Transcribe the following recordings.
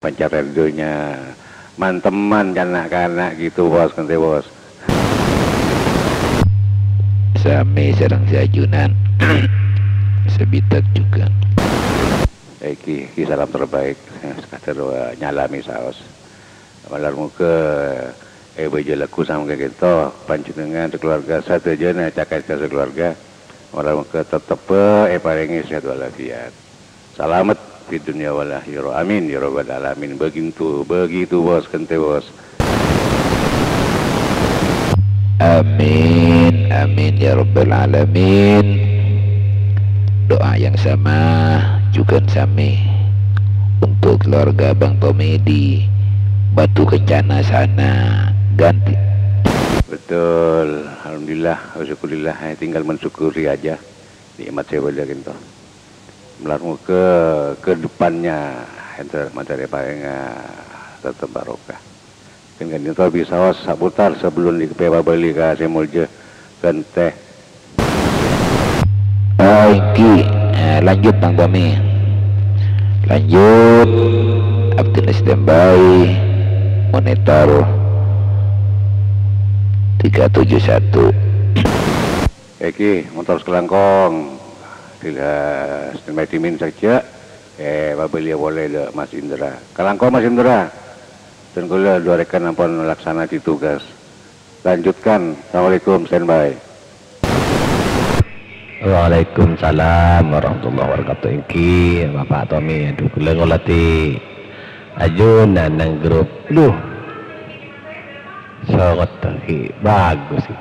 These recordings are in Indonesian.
Pancaradionya manteman kanak-kanak gitu bos, kente bos. Sami serang si ajunan sebitak juga. Ki salam terbaik kata doa nyalami saos malar muka beja laku sama kayak gitu panjenengan keluarga satu jana cakai ke keluarga malar muka tetep paringi sehat walafiat selamat di dunia wal akhirah amin ya rabbal alamin. Begitu bos kente bos. Amin amin ya rabbal alamin. Doa yang sama juga sami untuk keluarga Bang Tommy di Batu Kencana sana ganti. Betul, alhamdulillah, syukurillah, tinggal mensyukuri aja nikmat saya pada gitu. Melarmu ke depannya enter materi paling tetap barokah. Kan itu bisa sabutar sebelum dikepewa beli ke semulje kan teh. Baik, lanjut Bang Tommy. Lanjut. Abdul standby monitor 371. Eki motor sekelangkong tidak standby timin saja beli boleh deh Mas Indra kelangkong Mas Indra dan kuliah dua rekan ampun laksana di tugas lanjutkan. Assalamualaikum standby. Waalaikumsalam warahmatullahi wabarakatuh. Inki Bapak Tommy aduh kula ngolati ajun nang grup duh sangat terhi bagus sih.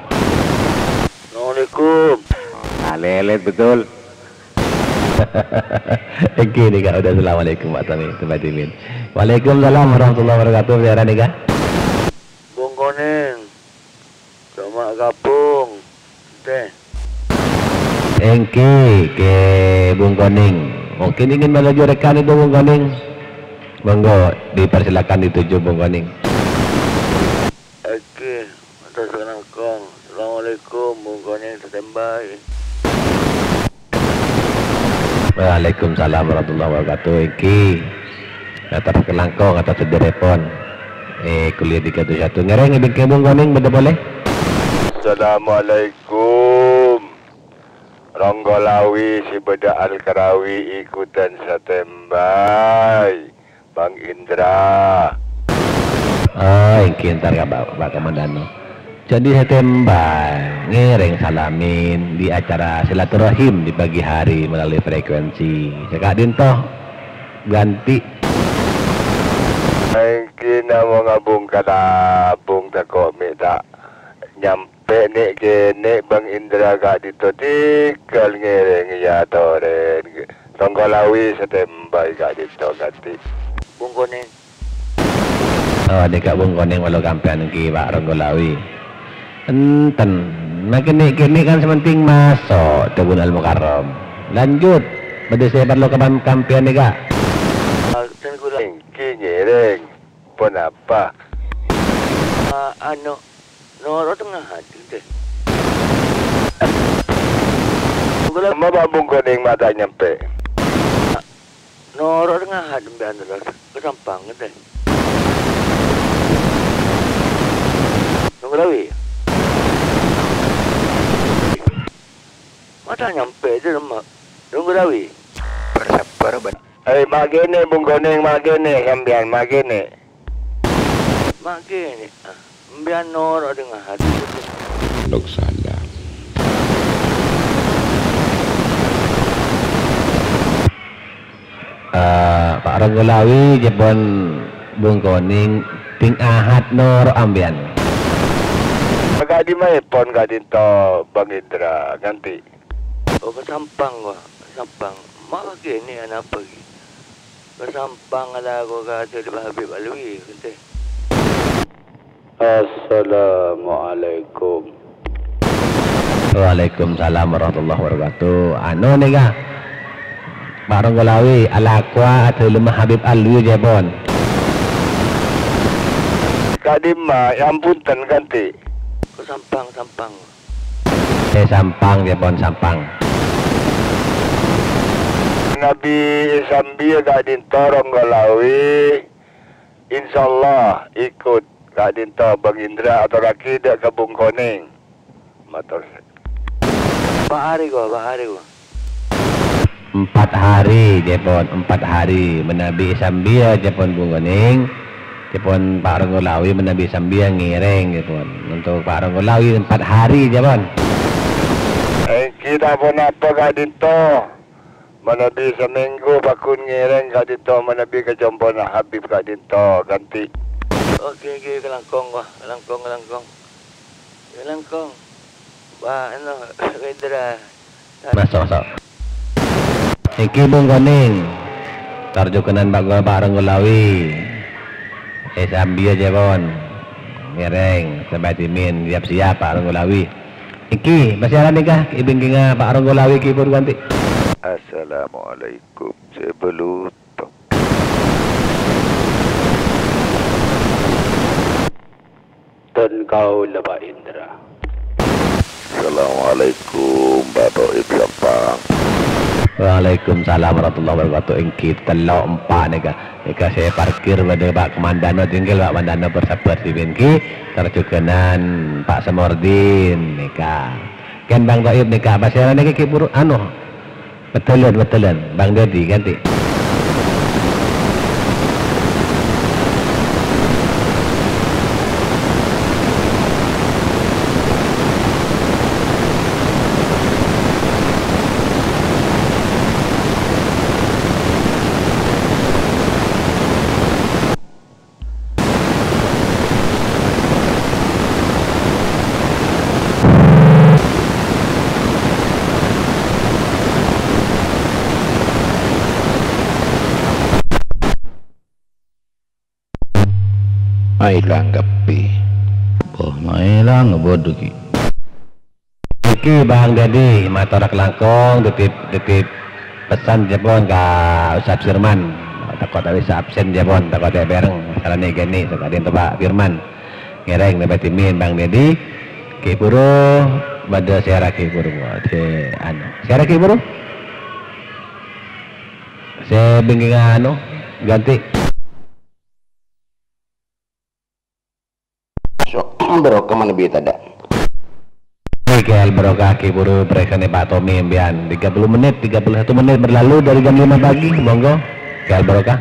Assalamualaikum. Nah lelet betul. Inki nih kak udah assalamualaikum Pak Tommy tempat dimin. Waalaikumsalam warahmatullahi wabarakatuh. Biar nih kak Bung Koneng sama gabung teh Engki ke Bung Koning. Mungkin ingin melaju rekan itu Bung Koning. Monggo dipersilakan dituju Bung Koning. oke atas kelangkong. Assalamualaikum Bung Koneng standby. Waalaikumsalam warahmatullahi wabarakatuh. Engki atas kelangkong atas sederepon kuliah 371 ngereng ibing ke Bung Koning betul boleh. Assalamualaikum Ronggolawi si Beda Al-Karawi ikutan standby Bang Indra. Engki ntar ya Pak Komandano. Jadi standby ngereng salamin di acara silaturahim di pagi hari melalui frekuensi Cekak Dintoh ganti. Engki nama ngabung kalabung tak kok tak nyampe nek kene Bang Indra gak ditotikal ngereng ya toren Ronggolawi standby gak ganti Bung Koneng. Oh dekat Bung Koneng walau kampian ki Pak Ronggolawi enten makin kini kan sementing masuk Tebun Al Mukarram lanjut pada saya perlu ke kampian nih kak Engki ngereng pun apa Noro tengah hati deh. Mama Bung Koneng mata nyampe. Noro tengah hati biar nolak kesampang deh. Ronggolawi. Mata nyampe itu lemah. Ronggolawi. bersabar benar. Magene Bung Koneng magene kambian magene. Magene. Biar Noro dengan hati Dok salam Pak Ronggolawi Jepon Bung Koning ting ahad Nor ambian agak di maipon gak dinto Bang Indra ganti. Oh kesampang gua kesampang mak gini anak pergi kesampang ada gua kata di Habib Alwi kata. Assalamualaikum. Waalaikumsalam warahmatullahi wabarakatuh. Anu nih kak Pak Ronggolawi alakwa atau lemah Habib Alwi Jepon Kadima yang punten ganti. Kesampang sampang Jepon sampang Nabi Sambi gak dinto Ronggolawi InsyaAllah ikut Kak Dinto Bang Indra atau lagi dek ke Bung Koning. Matur. Pak hari ko. 4 hari Jepun 4 hari menabi Sambia Jepun Bung Koning Jepun Pak Ronggolawi menabi Sambia ngireng Jepun untuk Pak Ronggolawi 4 hari Jepun Kita pun apa Kak Dinto menabi seminggu bakun ngireng Kak Dinto menabi ke Jombona Habib Kak Dinto ganti. Oke kelangkong. Ba Indra. masuk iki Bung Koning tarjukenan Pak Ronggolawi Sambia Jepun ngireng sebatimin siap Pak Ronggolawi iki masyaran nikah ibing kinga Pak Ronggolawi ki pur ganti. Assalamualaikum sebelum Dan kau Pak Indra. Assalamualaikum Bapak Ibn Sampang. Waalaikumsalam warahmatullahi wabarakatuh. Engki telok empat nika saya parkir pada Pak Komandano tinggal Pak Komandano bersabar di Benki terjukenan Pak Semordin nika kan Bang Taib nika pasyaran niki kipur betulan Bang Dodi ganti. Mailang gapi. Mailang bodoh ki. Iki Bang Dedi motor kelangkong titip pesan Jepun ka Ustaz Firman takut bisa absen Jepun takut ada bareng masalah nih gini sekalian tuh Pak Firman ngereng dapat timin Bang Dedi ki puro pada siara ki puro siara ki puro saya bingung ganti Barokah mana biar ada. Mikael Barokah kiburu perekane Pak Tommy Mbian 30 menit 31 menit berlalu dari jam 5 pagi monggo Mikael Barokah.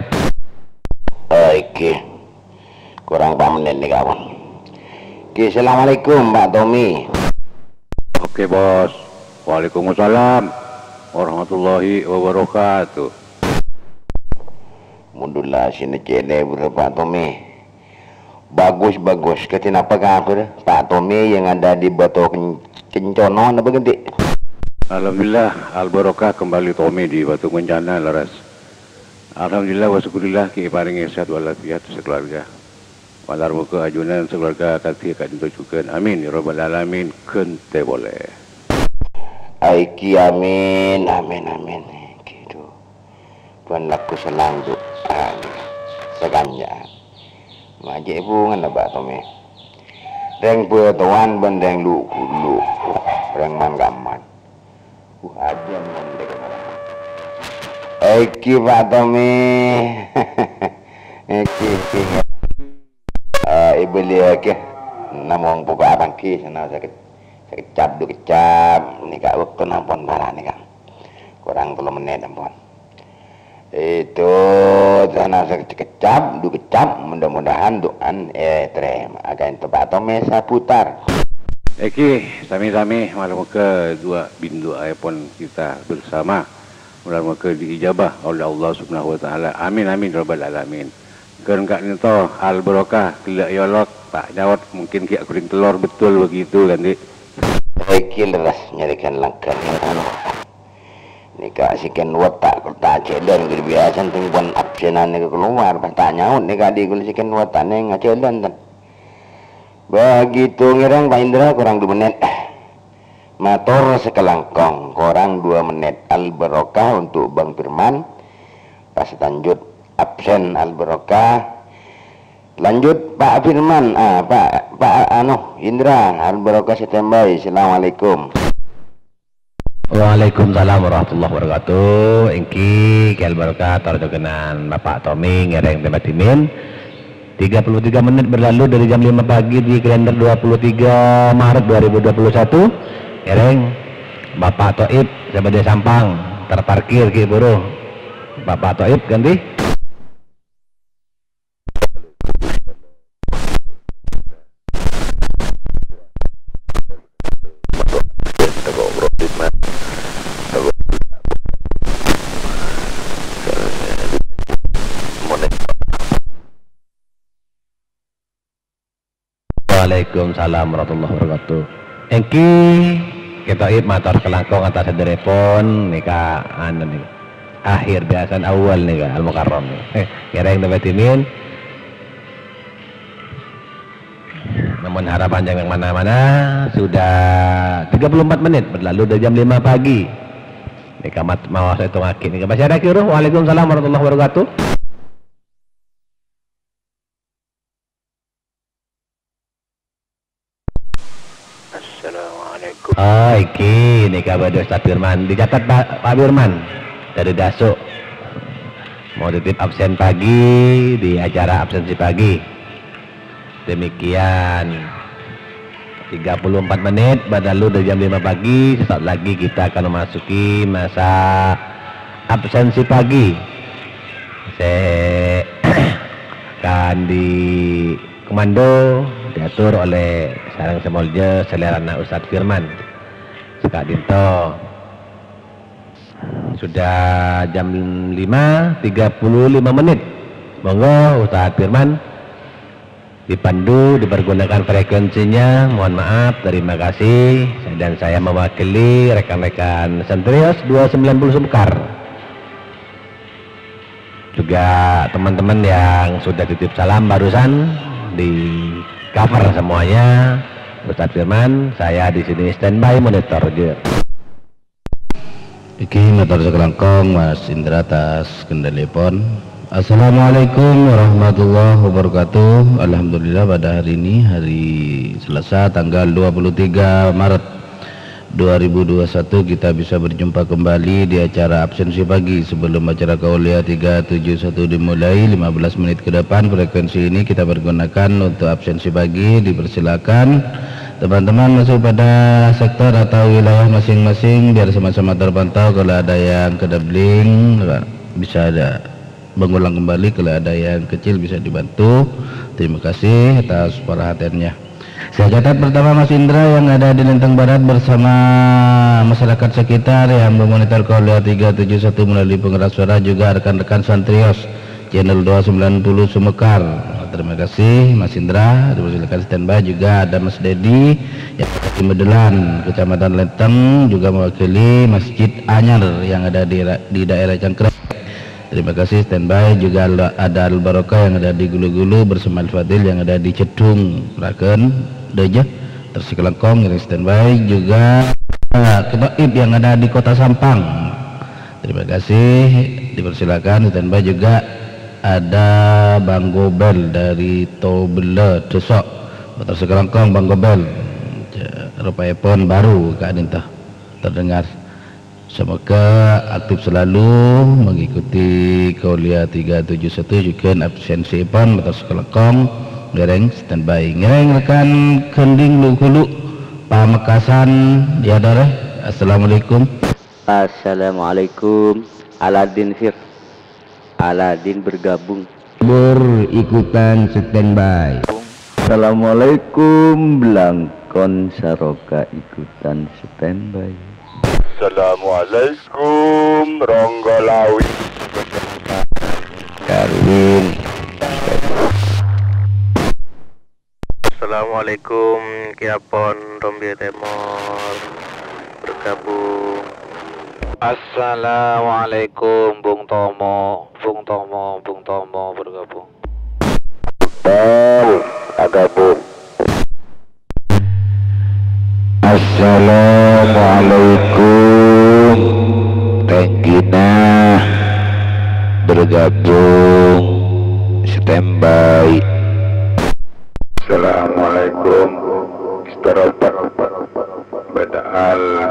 Oke kurang 4 menit nih kawan. Oke assalamualaikum Pak Tommy. Oke bos. Waalaikumsalam warahmatullahi wabarakatuh. Mundullah sini cene Pak Tommy. Bagus kenapa Pak Tommy yang ada di Batu Kencono apa ganti? Alhamdulillah al-barokah kembali Tommy di Batu Kencana laras. Alhamdulillah wa syukurillah ki paringi sehat walafiat sekeluarga. Walar muka ajunan sekeluarga kati kak ditujukan. Amin ya rabbal alamin kente boleh. Aiki amin. Gitu. Tuan laku selanjut. Seganja. Majik bungan lah Pak Tommy. Reng tuan bendeng lu reng man gaman. Ajan bendeng malah. Eki Pak Tommy. Eki. Ibu lihat ke. Namong buka abang ki sana sakit cap du kecap. Ni kak waktu nampon barang ni kak. Kurang 10 menit nampon. Itu sana kecap du kecap mudah-mudahan doan terima akan Pak Tommy saputar sami-sami malam ke dua bindu iPhone kita bersama malam ke diijabah oleh Allah Subhanahu wa taala amin rabbal alamin keun kak nito al barokah kelak yolok tak jawab mungkin kiak kuring telur betul begitu kan dik leras nyarikan langkah nikah siken watak tak cedan gitu biasa tungguan absenan nih keluar tak nyaut nikah di gul siken watak nih ngacedan tan begitu ngirang Pak Indra kurang 2 menit motor sekelangkong kurang 2 menit al barokah untuk Bang Firman pas lanjut absen al barokah lanjut Pak Firman Pak Indra al barokah standby. Assalamualaikum. Waalaikumsalam warahmatullahi wabarakatuh. Engki Kial Barokah tarjokenan Bapak Tommy ngereng tempat timin 33 menit berlalu dari jam 5 pagi di kalender 23 Maret 2021. Ereng Bapak Toib sebagai Sampang terparkir Ki Buru. Bapak Toib ganti. Waalaikumsalam warahmatullahi wabarakatuh. Engki kita matur kelangkong atas telepon nika anu nih. Akhir biasan awal nih Al Mukarram nih. Kira yang dapat timin. Namun harapan jangan mana-mana, sudah 34 menit berlalu dari jam 5 pagi. Nika mau saya hitung akhir nika masih ada kiruh. Waalaikumsalam warahmatullahi wabarakatuh. Assalamualaikum. Oh iki nih kabar Ustaz Firman dicatat Pak Firman dari Dasuk mau titip absen pagi di acara absensi pagi. Demikian 34 menit berlalu dari jam 5 pagi. Sesaat lagi kita akan memasuki masa absensi pagi. Saya akan di komando diatur oleh Sarang Semolje Selerana Ustadz Firman Sekak Dinto. Sudah jam 5.35 menit. Monggo Ustadz Firman dipandu, dipergunakan frekuensinya. Mohon maaf, terima kasih. Dan saya mewakili rekan-rekan Sentrios 290 Sumkar, juga teman-teman yang sudah titip salam barusan di cover semuanya. Ustadz Firman, saya di sini standby monitor juga. Iki motor sekelangkong Mas Indra atas kendali pon. Assalamualaikum warahmatullahi wabarakatuh. Alhamdulillah pada hari ini hari Selasa tanggal 23 Maret 2021 kita bisa berjumpa kembali di acara absensi pagi. Sebelum acara Kaulia 371 dimulai 15 menit ke depan, frekuensi ini kita pergunakan untuk absensi pagi. Dipersilakan teman-teman masuk pada sektor atau wilayah masing-masing biar sama-sama terpantau. Kalau ada yang kedabling bisa ada mengulang kembali, kalau ada yang kecil bisa dibantu. Terima kasih atas perhatiannya. Saya catat pertama Mas Indra yang ada di Lenteng Barat bersama masyarakat sekitar yang memonitor Kaulia 371 melalui pengeras suara, juga rekan-rekan Santrios channel 290 Sumekar. Terima kasih Mas Indra, dipersilakan standby. Juga ada Mas Dedi yang di Medelan, Kecamatan Lenteng, juga mewakili Masjid Anyar yang ada di daerah Cangkres. Terima kasih standby. Juga ada Al Barokah yang ada di Gulu-Gulu bersama Al Fadil yang ada di Cedung Raken Deja Tersikelengkong yang standby. Juga Ketaib yang ada di Kota Sampang. Terima kasih, dipersilakan standby. Juga ada Bang Gobel dari Tobele Desok Tersikelengkong. Bang Gobel rupanya pon baru keadaan terdengar. Semoga aktif selalu mengikuti Kaulia 371 juga absensi pon betul sekelekong ngereng standby. Ngereng rekan kending lu Pamekasan diadore. Assalamualaikum. Assalamualaikum. Aladin bergabung. Berikutan standby. Assalamualaikum. Blangkon Saroka ikutan standby. Assalamualaikum Ronggolawi. Karwin. Assalamualaikum Kiapon Rombi Temor bergabung. Assalamualaikum Bung Tomo bergabung. Agabung. Assalamualaikum Tenggina bergabung standby. Assalamualaikum Istaropat Badal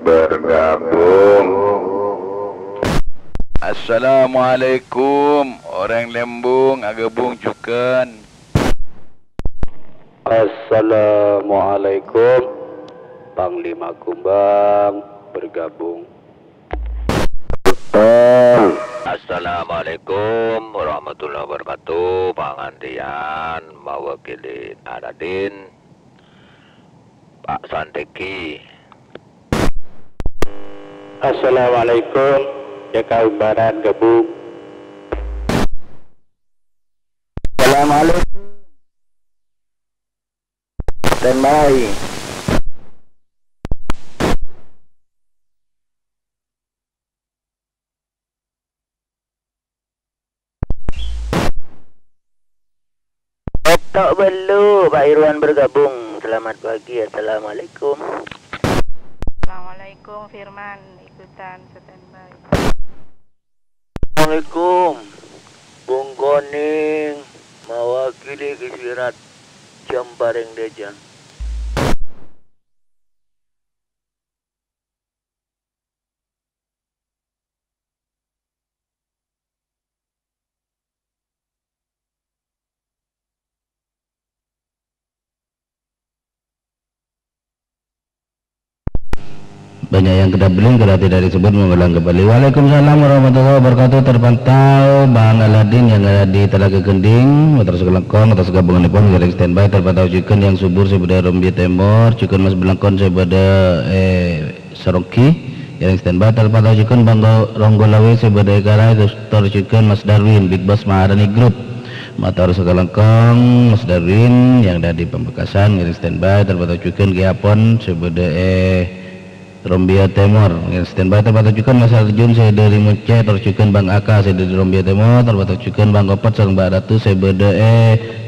bergabung. Assalamualaikum orang lembung agebung cuken. Assalamualaikum. Panglima Kumbang bergabung. Assalamualaikum warahmatullahi wabarakatuh. Pangantian mewakili Aradin Pak Santeki. Assalamualaikum. Jaka Barat gabung. Assalamualaikum. Standby. Tak perlu Pak Irwan bergabung. Selamat pagi. Assalamualaikum. Assalamualaikum Firman, ikutan standby. Assalamualaikum. Bung Koning mewakili Kisirat Jambareng Deja. Banyak yang kita beli kita tidak disebut mengulang kembali. Waalaikumsalam warahmatullahi wabarakatuh. Terpantau Bang Aladin yang ada di Telaga Gending, Motor Sekelengkong atas gabungan Nippon garing standby. Terpantau Chicken yang subur sebedah Rombi Timur, Chicken Mas Belangkon sebedah Seroki garing standby. Terpantau Chicken Bang Ronggolawe sebedah Karai, Dr. Chicken Mas Darwin Big Boss Maharani Group, Motor Sekelengkong Mas Darwin yang ada di Pembekasan garing standby. Terpantau Chicken Giapon sebedah Rombia Timur yang standby. Terpantau juga Mas Arjun saya dari Munceh, tercukan Bang Aka saya dari Rombia Timur, terpantau juga Bang Kopat sareng Mbak Ratu saya beda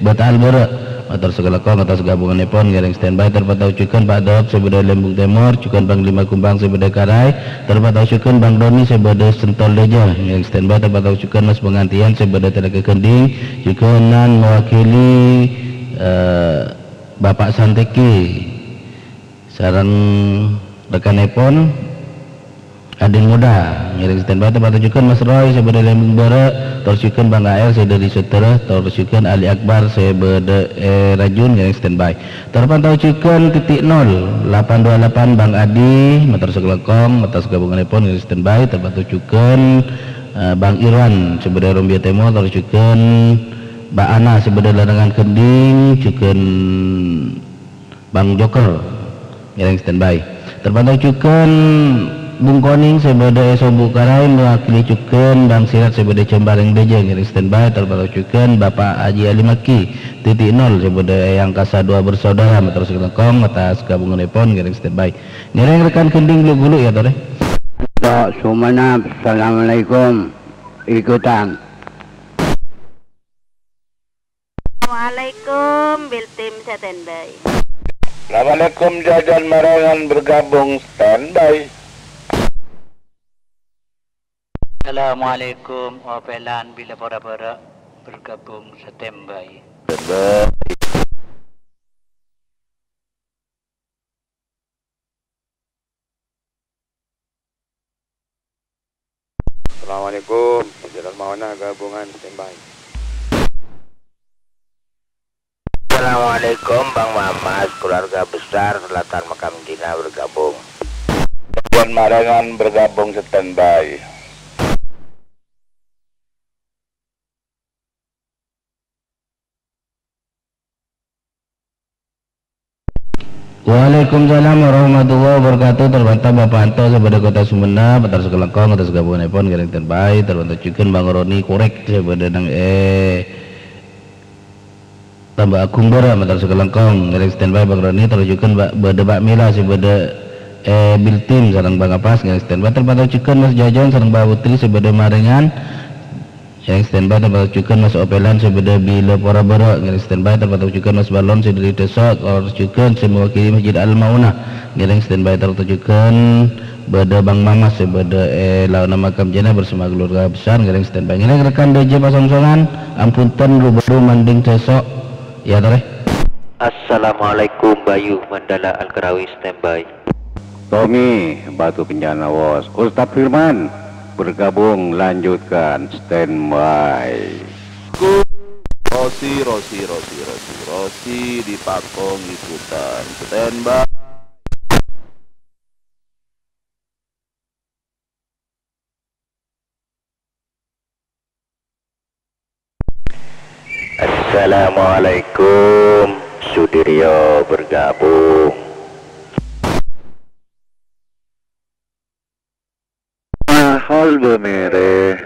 Batal Bere Motor Sekelekong atas gabungan Nippon garing standby. Terpantau juga Pak Dok saya beda Lembung Timur, cukan Bang Lima Kumbang saya beda Karai, terpantau juga Bang Doni saya beda Sentol Deja yang standby. Terpantau juga Mas Pengantian saya beda Telaga Gending, juga Nan mewakili Bapak Santeki sareng rekan Nippon Adin Muda ngiring standby. Terpantau juga Mas Roy saya beda Lembung Bara, tersukan Bang AR saya dari Setera, tersukan Ali Akbar saya beda Rajun ngiring standby. Terpantau juga titik 0828 Bang Adi Motor Sekelekong atas gabungan Nippon ngiring standby. Terpantau juga Bang Irwan sebelah Rombia Timur, tersukan Mbak Ana sebelah Larangan Kending, juga Bang Joker ngiring standby. Terpantau juga Bung Koning sebagai Sobu Karai mewakili juga Bang Sirat sebagai Cembareng Deja ngiring standby. Terpantau juga Bapak Haji Ali Maki titik 0 sebagai Angkasa 2 bersaudara Motor Sekelengkong atas gabungan Nippon ngiring standby. Ngiring rekan Kending dulu ya tore. Sumana. Assalamualaikum. Ikutan. Assalamualaikum Biltim standby. Assalamualaikum Jajan Marangan bergabung standby. Assalamualaikum Opelan Bila Bora-Bora bergabung standby. Assalamualaikum Jajan Mawana gabungan standby. Assalamualaikum Bang Mamas keluarga besar Selatan Makam Dina bergabung. Tuan Marangan bergabung standby. Waalaikumsalam warahmatullahi wabarakatuh. Terpantau Bapak Anto sebagai Kota Sumena, Motor Sekelengkong atas gabungan Nippon garing standby. Terpantau juga Bang Roni korek sebagai nang tambah Agung Bora Motor Sekelengkong garing standby. Bang Roni terjukan Bak Mila sebagai Biltim sareng Bang Apas garing standby. Terpantau juga Mas Jajon sareng Mbak Putri sebagai Marengan garing standby. Terpantau juga Mas Opelan sebagai Bila Bora-Bora garing standby. Terpantau juga Mas Balon dari Desa, terjukan mewakili Masjid Al-Maunah garing standby. Terpantau juga Bada Bang Mamas sebagai Launa Makam Jana bersama keluarga besar garing standby. Ngiring rekan DJ Pasongsongan ampunten baru manding sesok ya tore. Assalamualaikum Bayu Mandala Al-Karawi standby. Tommy Batu Kencana Wos, Ustadz Firman bergabung, lanjutkan, standby. Rosi di Pakong ikutan standby. Assalamualaikum, Sudiryo bergabung. Mahal bemere.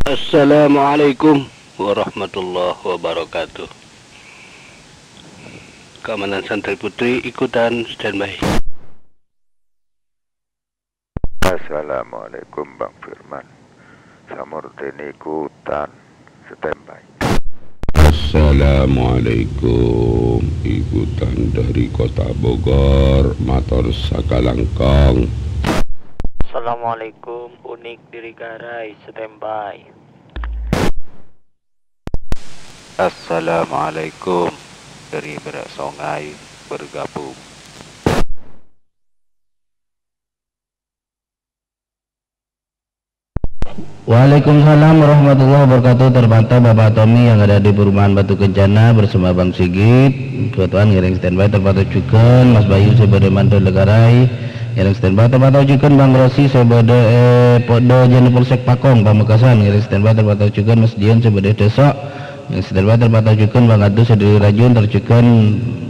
Assalamualaikum warahmatullahi wabarakatuh. Keamanan Santri Putri ikutan standby. Assalamualaikum Bang Firman, Samurdin ikutan standby. Assalamualaikum, ikutan dari Kota Bogor, Mator Sakalangkong. Assalamualaikum, Unik Dirigarai, standby. Assalamualaikum, dari Berak Songai bergabung. Waalaikumsalam warahmatullahi wabarakatuh. Terpantau Bapak Tommy yang ada di perumahan Batu Kencana bersama Bang Sigit. Kebetulan ngiring standby terpantau juga Mas Bayu sebagai mantul Legarai ngiring standby terpantau juga Bang Rosi sebagai Podo Jani Polsek Pakong Pamekasan ngiring standby terpantau juga Mas Dion sebagai Desok ngiring standby terpantau juga Bang Adus sebagai Rajun tercukan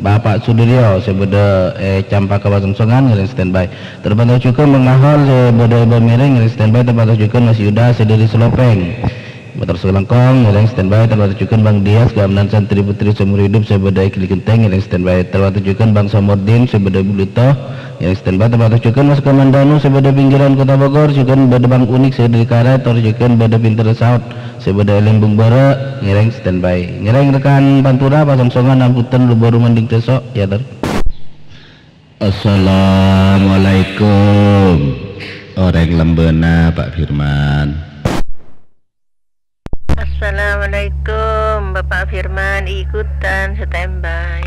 Bapak Sudiryo sebagai Campaka Wasongsogan ngiring standby terpantau juga Bang Ahol sebagai Bamiring ngiring standby terpantau juga Mas Yuda sebagai Selopeng Motor Selangkong ngiring standby terpantau juga Bang Dias Keamanan Santri Putri Seumur Hidup sebagai Kili Genteng ngiring standby terpantau juga Bang Samordin sebagai Buluto ngiring standby terpantau juga Mas Komandanu sebagai Pinggiran Kota Bogor juga Bada Bang Unik sebagai Karet atau juga Bada Pinter Saut sebagai Lembung Bara ngiring standby ngiring rekan Pantura Pasongsongan Amputan Lubaru Manding Desok ya ter. Assalamualaikum orang Lembena Pak Firman. Assalamualaikum, Bapak Firman ikutan standby.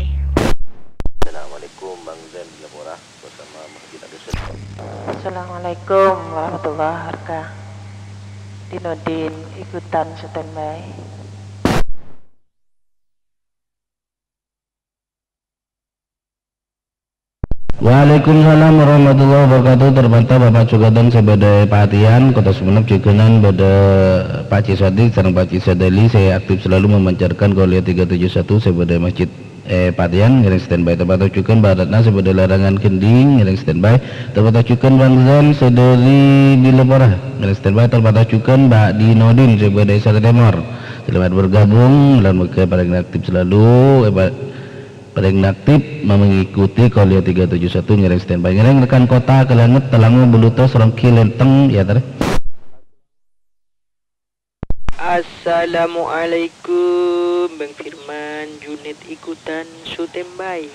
Assalamualaikum Bang Zen Lepora bersama Masjid Adusun. Assalamualaikum warahmatullahi wabarakatuh. Dinodin ikutan standby. Waalaikumsalam warahmatullahi wabarakatuh. Terpantau Bapak Cugadang sebagai Patian Kota Sumeneb Cikenan pada Pak Cisadi sareng Pak Cisadeli saya aktif selalu memancarkan Golia 371 sebagai Masjid Patian ngiring standby terpantau juga Baratna sebagai Larangan Kending ngiring standby terpantau juga Bang Zan sederi di Lepora ngiring standby terpantau juga Mbak Dinodin sebagai Desa Temor. Selamat bergabung dan mereka paling aktif selalu paling aktif mengikuti Kolia 371 ngiring standby ngiring rekan kota Kelanget Telangu Buluto Serongki Lenteng ya ter. Assalamualaikum, Bang Firman, unit ikutan standby.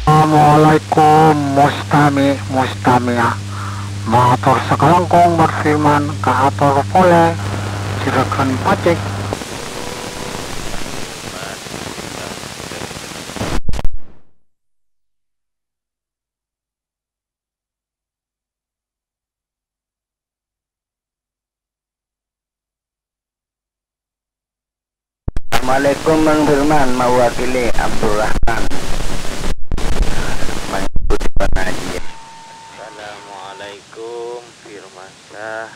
Assalamualaikum Mustamiah Matur Sakalangkong berfirman Kaatur Pole Cirekan Pacek. Assalamualaikum Bang Firman, mewakili Abdurrahman mengikuti pengajian. Assalamualaikum, Firman Syah.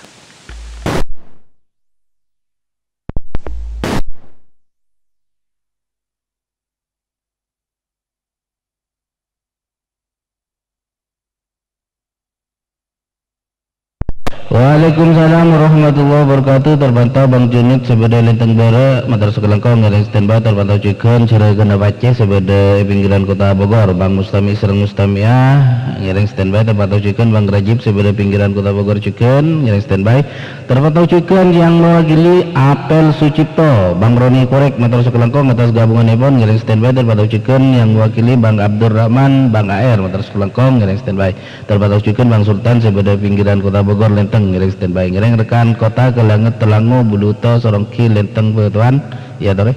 Waalaikumsalam warahmatullahi wabarakatuh. Terpantau Bang Junit sebagai Lenteng Bara Matar Sekelengkong ngiring standby terpantau juga Cira Ganda Pace sebagai Pinggiran Kota Bogor Bang Mustami Sereng Mustamiah ngiring standby terpantau juga Bang Rajib sebagai Pinggiran Kota Bogor juga ngiring standby terpantau juga yang mewakili Apel Sucipto Bang Roni Korek Matar Sekelengkong atas gabungan Epon ngiring standby terpantau juga yang mewakili Bang Abdurrahman Bang AR Matar Sekelengkong ngiring standby terpantau juga Bang Sultan sebagai Pinggiran Kota Bogor Lenteng ngiring standby ngiring rekan kota Kelanget Telangu Buluto Sorongki Lenteng Betuan ya tore.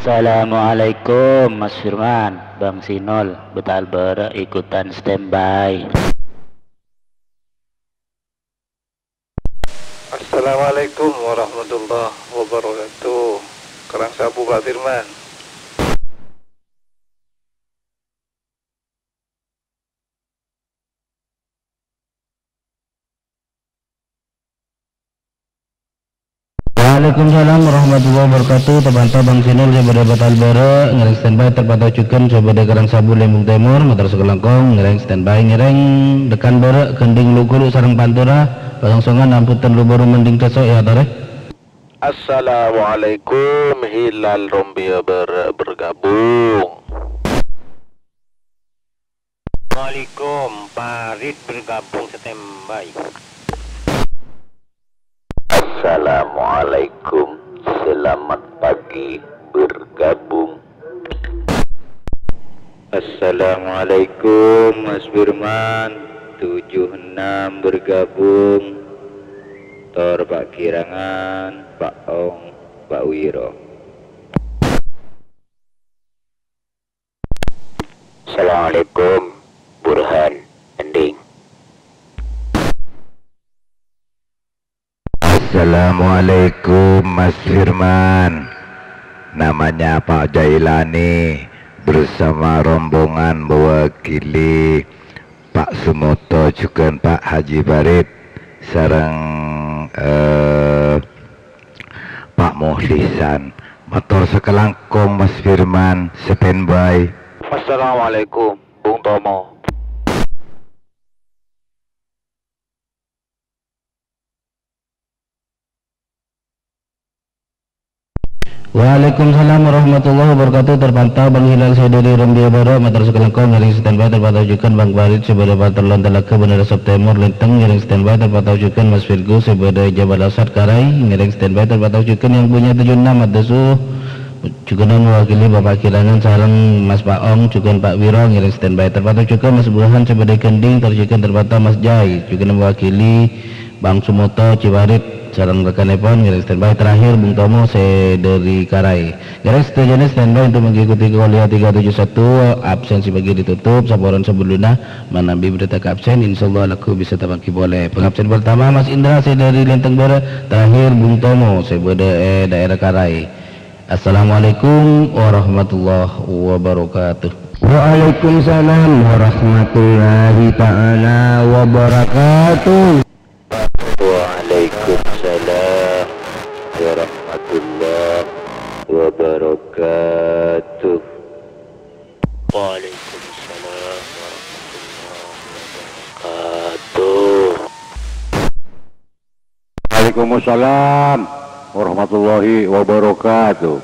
Assalamualaikum Mas Firman, Bang Sinol, Betal Bara ikutan standby. Assalamualaikum warahmatullahi wabarakatuh. Kerang Sabu Pak Firman. Waalaikumsalam warahmatullahi wabarakatuh. Terpantau Bang Sinul sebagai Batal Bara ngereng standby terpantau cuken sebagai Kerang Sabu Lembung Timur motor sekelangkong ngereng standby ngereng dekan bara kending lukulu sareng pantura pasongsongan amputan lu baru mending tesok ya tare. Assalamualaikum Hilal Rombia bergabung. Waalaikum Parit bergabung standby. Assalamualaikum, selamat pagi bergabung. Assalamualaikum Mas Firman 76 bergabung. Tor Pak Kirangan, Pak Ong, Pak Wiro. Assalamualaikum Burhan Ending. Assalamualaikum Mas Firman. Namanya Pak Jailani bersama rombongan mewakili Pak Sumoto juga Pak Haji Barit sareng Pak Muhlisan motor sekelangkong Mas Firman standby. Assalamualaikum Bung Tomo. Waalaikumsalam warahmatullahi wabarakatuh. Terpantau Bang Hilal Saudari Rombia Bara motor sekelangkong ngereng standby terpantau cuken Bang Barit sebagai Paterlon Telaka Bandara Sop Timur Lenteng ngereng standby terpantau cuken Mas Firgo sebagai Jabal Asad Karai ngereng standby terpantau cuken yang punya 76 Madasu cuken mewakili Bapak Kirangan sareng Mas Pak Ong cuken Pak Wiro ngereng standby terpantau cuken Mas Burhan sebagai Kending tercuken terpantau Mas Jai cuken mewakili Bang Sumoto Cibarit sarang rekan Nepon ngereng standby terakhir Bung Tomo dari Karai ngereng setujuan standby untuk mengikuti kuliah 371 absensi bagi ditutup saporan sebelumnya menambi berita ke absen insyaallah laku bisa tabaki boleh pengabsen pertama Mas Indra dari Lenteng Bara terakhir Bung Tomo sebagai daerah Karai. Assalamualaikum warahmatullahi wabarakatuh. Waalaikumsalam warahmatullahi ta'ala wabarakatuh. Waalaikumsalam warahmatullahi wabarakatuh. Waalaikumsalam warahmatullahi wabarakatuh. Waalaikumsalam warahmatullahi wabarakatuh.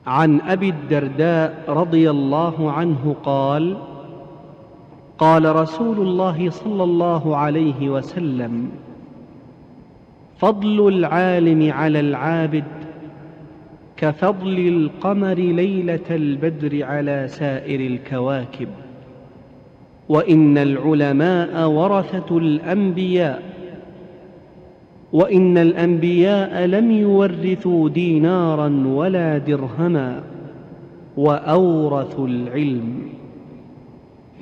عن أبي الدرداء رضي الله عنه قال قال رسول الله صلى الله عليه وسلم فضل العالم على العابد كفضل القمر ليلة البدر على سائر الكواكب وإن العلماء ورثة الأنبياء وإن الأنبياء لم يورثوا دينارا ولا درهما وأورثوا العلم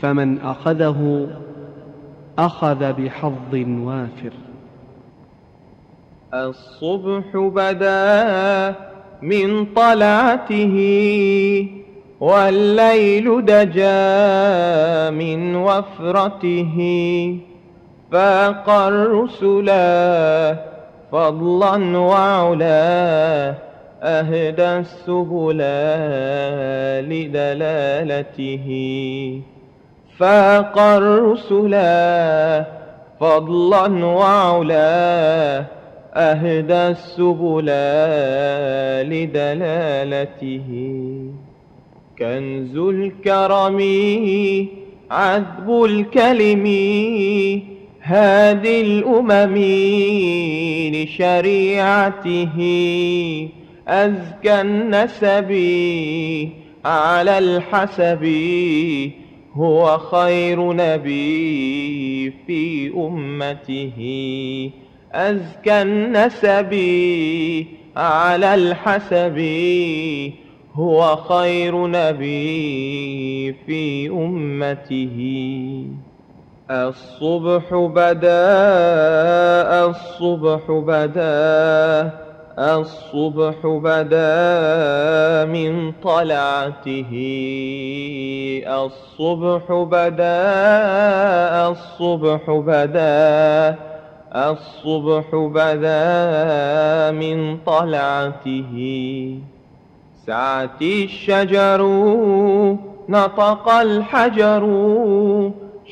فمن أخذه أخذ بحظ وافر. الصبح بدا من طلعته والليل دجا من وفرته فاق الرسلا فضلا وعلا أهدى السبل لدلالته فاق الرسلا فضلا وعلا أهدى السبل لدلالته كنز الكرم عذب الكلم هادي الأمم لشريعته أزكى النسب على الحسب هو خير نبي في أمته أزكى النسب على الحسب هو خير نبي في أمته الصبح بدا الصبح بدا الصبح بدا من طلعته الصبح بدا الصبح بدا الصبح بدا من طلعته سعت الشجر نطق الحجر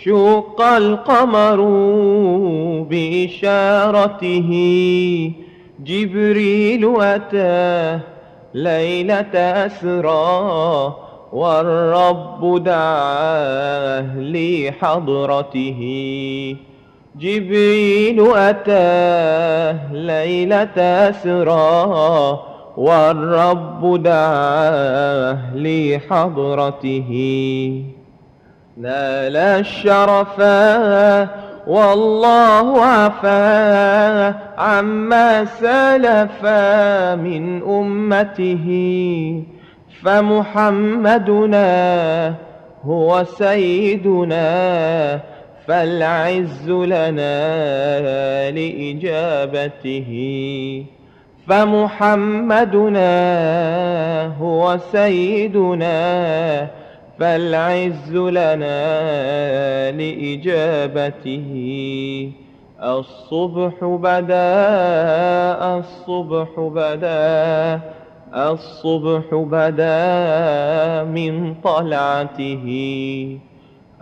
شق القمر بإشارته جبريل أتاه ليلة أسرى والرب دعاه لحضرته جبريل أتاه ليلة أسرى والرب دعاه لحضرته نال الشرفا والله عفا عما سلفا من أمته فمحمدنا هو سيدنا فالعز لنا لإجابته فمحمدنا هو سيدنا فالعز لنا لإجابته الصبح بدا الصبح بدا الصبح بدا من طلعته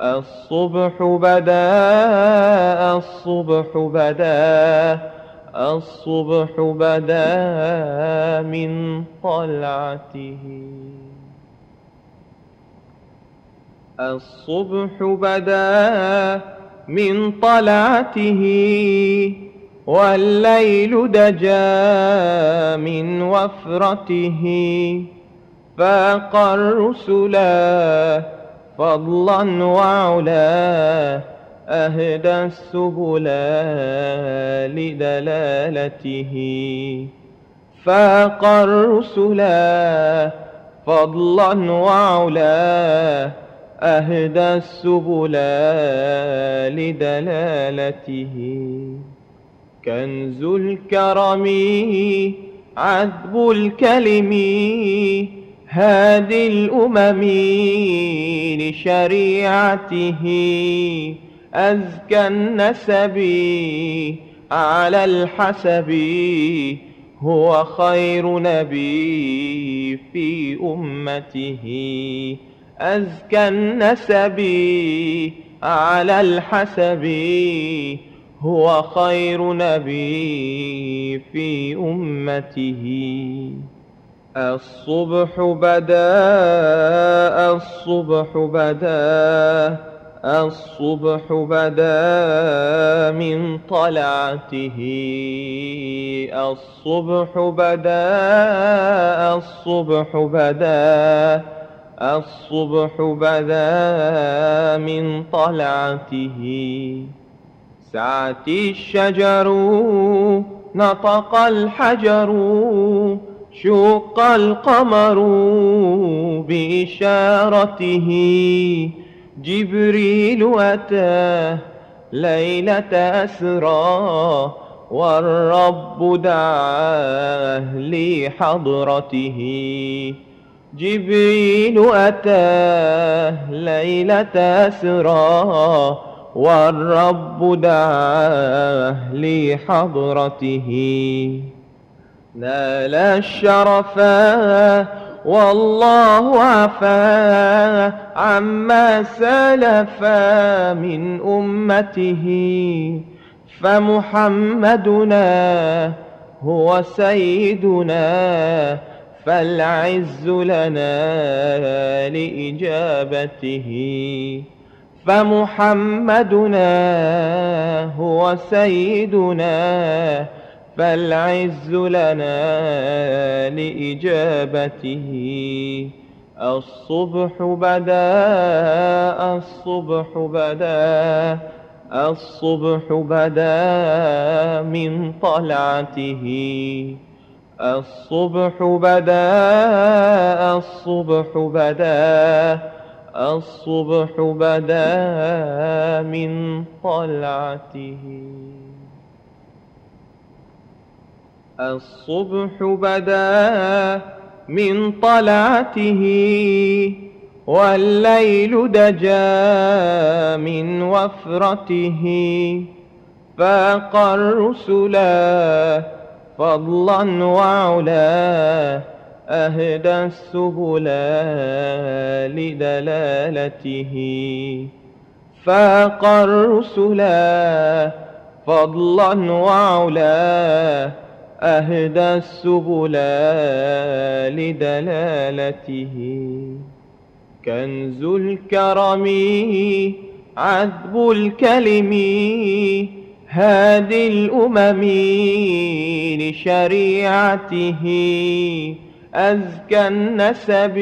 الصبح بدا الصبح بدا الصبح بدا من طلعته الصبح بدا من طلعته والليل دجا من وفرته فاق الرسلا فضلا وعلا أهدى السبل لدلالته فاق الرسلا فضلا وعلا أهدى السبل لدلالته كنز الكرم عذب الكلم هادي الأمم لشريعته أزكى النسب على الحسب هو خير نبي في أمته أزكى النسب على الحسب هو خير نبي في أمته الصبح بدا الصبح بدا الصبح بدا من طلعته الصبح بدا الصبح بدا الصبح بدا من طلعته سعت الشجر نطق الحجر شق القمر بإشارته جبريل أتاه ليلة أسرى والرب دعاه لحضرته جبريل أتاه ليلة أسرى والرب دعاه لحضرته نال الشرفا والله عفا عما سلفا من أمته فمحمدنا هو سيدنا فالعز لنا لإجابته فمحمدنا هو سيدنا فالعز لنا لإجابته الصبح بدا الصبح بدا الصبح بدا من طلعته الصبح بدا الصبح بدا الصبح بدا من طلعته الصبح بدا من طلعته والليل دجا من وفرته فاق الرسلا فضلا وعلا أهدى السبل لدلالته فاق الرسلا فضلا وعلا أهدى السبل لدلالته كنز الكرم عذب الكلم هادي الأمم لشريعته أزكى النسب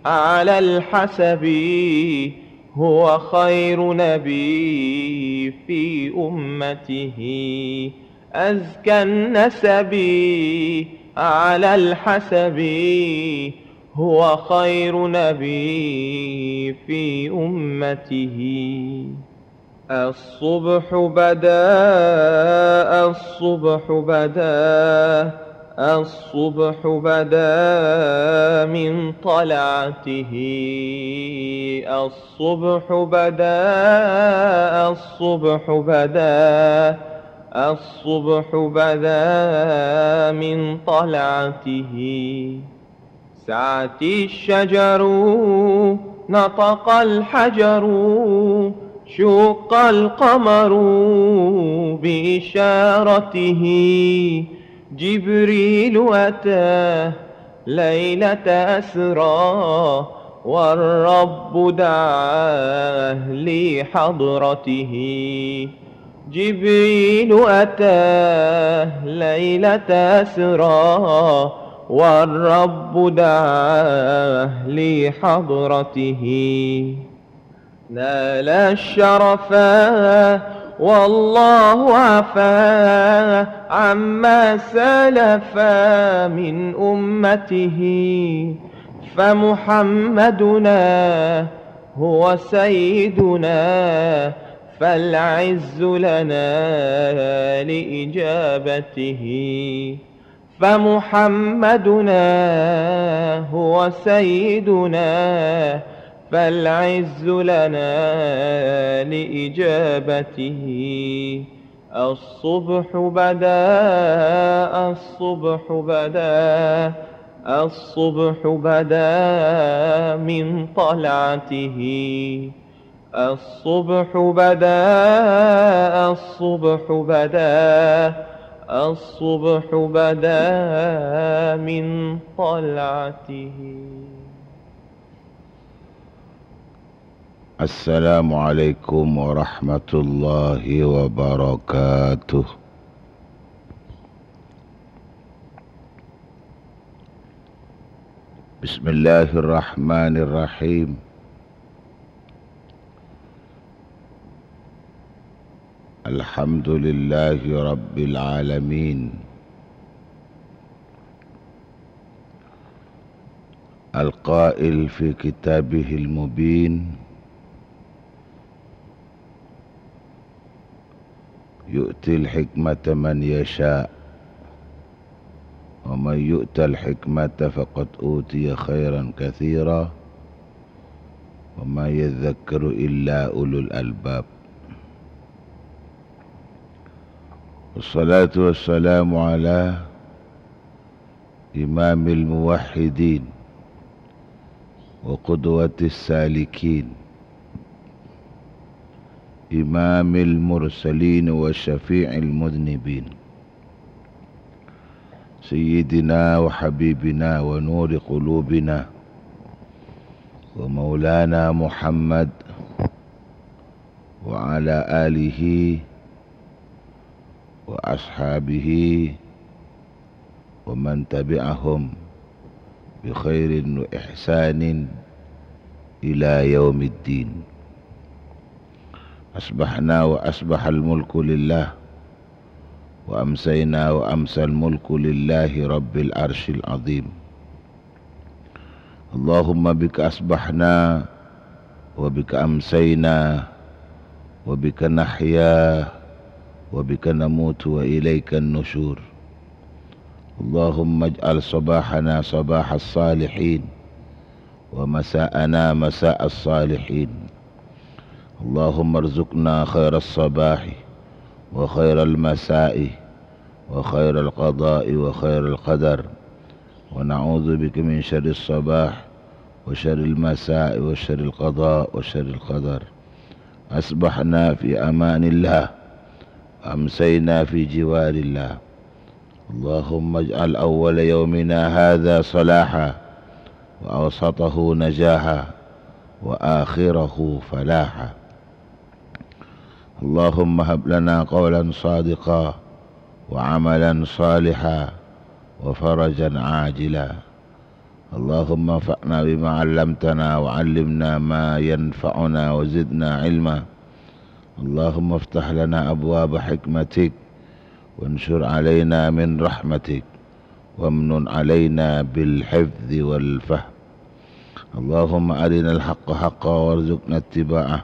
على الحسب هو خير نبي في أمته أزكى النسب على الحسب هو خير نبي في أمته الصبح بدا الصبح بدا الصبح بدا من طلعته الصبح بدا الصبح بدا الصبح بدا من طلعته سعت الشجر نطق الحجر شق القمر بإشارته جبريل أتاه ليلة أسرى والرب دعاه لحضرته جبريل أتاه ليلة أسرى والرب دعاه لحضرته نال الشرفا والله عفا عما سلفا من أمته فمحمدنا هو سيدنا فالعز لنا لإجابته فمحمدنا هو سيدنا فالعز لنا لإجابته الصبح بدا الصبح بدا الصبح بدا من طلعته الصبح بدا الصبح بدا الصبح بدا من طلعته السلام عليكم ورحمة الله وبركاته. بسم الله الرحمن الرحيم. الحمد لله رب العالمين القائل في كتابه المبين يؤتي الحكمة من يشاء ومن يؤت الحكمة فقد أوتي خيرا كثيرا wa ma yadhakkaru illa ulul albab. Wassalatu wassalamu ala imamil muwahhidin wa qudwatis salikin, imamil mursalin wa syafi'il mudnibin, sayyidina wa habibina wa nuri qulubina wa maulana Muhammad wa ala alihi wa ashabihi wa man tabi'ahum bi khairin wa ihsanin ila yaumiddin. Asbahna wa asbahal mulku lillah wa amsayna wa amsal mulku lillahi rabbil arshil azim. Allahumma bika asbahna wa bika amsayna wa bika nahya wa bika namutu wa ilaikan nusyur. Allahumma ij'al sabahana sabahas salihin wa masa'ana masa'as salihin. Allahumma arzuqna khairas sabahi wa khairal masa'i wa khairal qada'i wa khairal qadar, wa na'udzu bika min syarris sabah wa syarril masa'i wa syarril qada' wa syarril qadar. Asbahna fi amanillah, amsayna fi jiwarillah. Allahumma ij'al awwala yawmina hadha salaha wa awsatahu najaha wa akhirahu falaha. Allahumma hab lana qawlan sadiqa wa amalan saliha wa farajan ajila. Allahumma fa'na bima 'allamtana wa 'allimna ma yanfa'una wa zidna ilma. Allahumma iftah lana abwaaba hikmatik wanshur 'alaina min rahmatik wamnun 'alaina bil hifdzi wal fahm. Allahumma arinal haqqa haqqan warzuqna ittiba'ah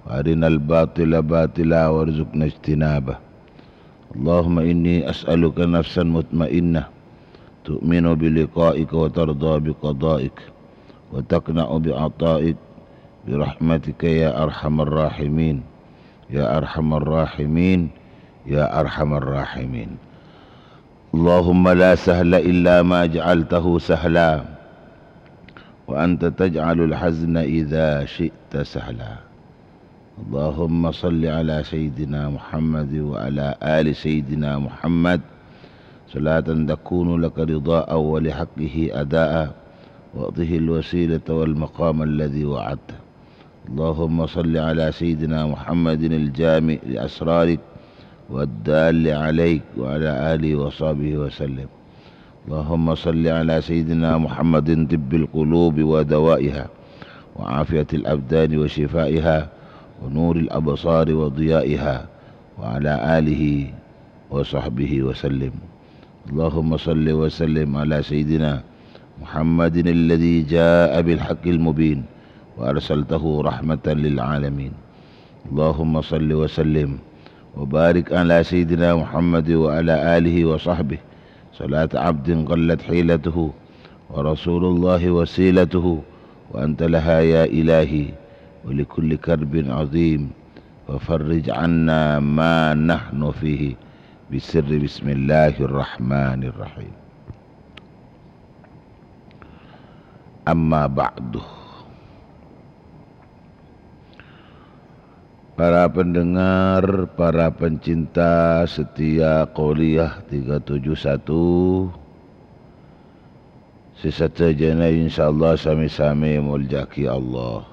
wa arinal batila batila warzuqna ijtinabah. Allahumma inni as'aluka nafsan mutmainnah tu'minu biliqa'ika wa tarda biqada'ik wa taqna'u bi'ata'ik birahmatika ya arhamar rahimin ya arhamar rahimin ya arhamar rahimin. Allahumma la sahla illa ma ja'altahu sahla wa anta taj'alul hazna idza syi'ta sahla. Allahumma salli ala sayyidina Muhammad wa ala ali sayyidina Muhammad salatan takunu laka ridha'a wa li haqqihi ada'a wa atihi al-wasilata wal maqama alladhi wa'adta. Allahumma salli ala sayyidina Muhammadin al-jami' li asrarik wad-dalli alayk wa ala alihi wa sahbihi wa sallim. Allahumma salli ala sayyidina Muhammadin tibbil qulubi wa dawa'iha wa afiyatil abdani wa shifaiha wa nuril absari wa diya'iha wa ala alihi wa sahbihi wa sallim. Allahumma salli wa sallim ala sayyidina Muhammadin alladhi jaa'a bil haqqil mubin wa arsaltahu rahmatan lil alamin. Allahumma salli wa sallim wa barik ala sayyidina Muhammad wa ala alihi wa sahbihi salat abdin qallat hilatuhu wa rasulullahi wasilatuhu wa anta laha ya ilahi wa likulli karbin azim wa farrij anna ma nahnu fihi bisirri bismillahirrahmanirrahim. Amma ba'du. Para pendengar, para pencinta setia Qouliyah 371, sesatajana insyaallah sami-sami muljaki Allah.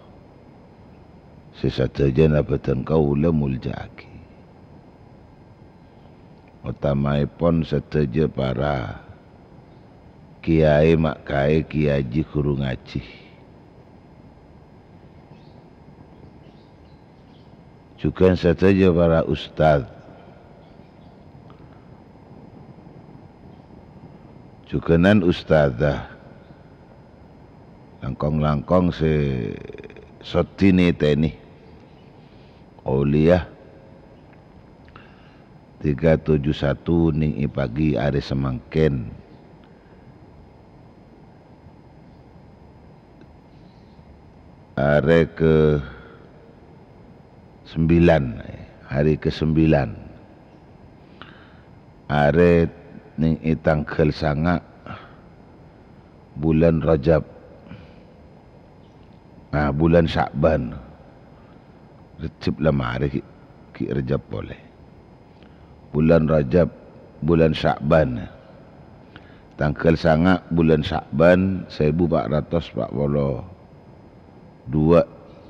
Sesatajana batan kaula muljaki. Utamaipun setuju para kiai mak kai kiaji guru ngaji. Juga setuju para ustaz. Juga nan ustazah. Langkong-langkong se sotini teni. Qouliyah 371 ning pagi are semangken hari ke-9 hari ning tanggal sanga bulan Rajab, bulan Sya'ban. Rejab lama hari ki Rajab boleh. Bulan Rajab, bulan Sya'ban. Tanggal sanga bulan Sya'ban 1442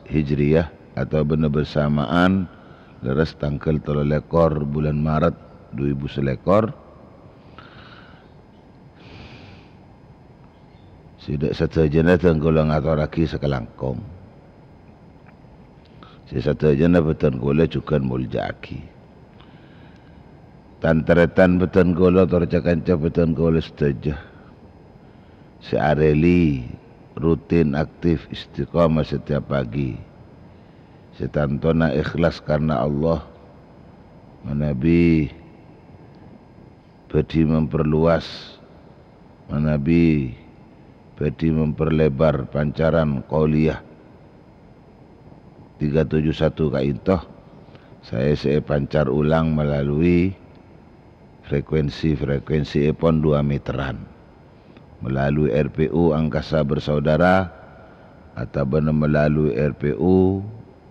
Hijriah atau benar bersamaan leres tanggal 3 bulan Maret 2021. Sidak satajana tenggolang atau raki sekelangkong. Si satajana beton gola cukan muljaki. Tantaretan beton gola torcakanca beton gola setajah. Si areli rutin aktif istiqamah setiap pagi. Si tantona ikhlas karena Allah. Manabi bedi memperluas. Manabi bedi memperlebar pancaran qauliyah 371 kaintoh. Saya pancar ulang melalui frekuensi epon 2 meteran melalui RPU Angkasa Bersaudara atau melalui RPU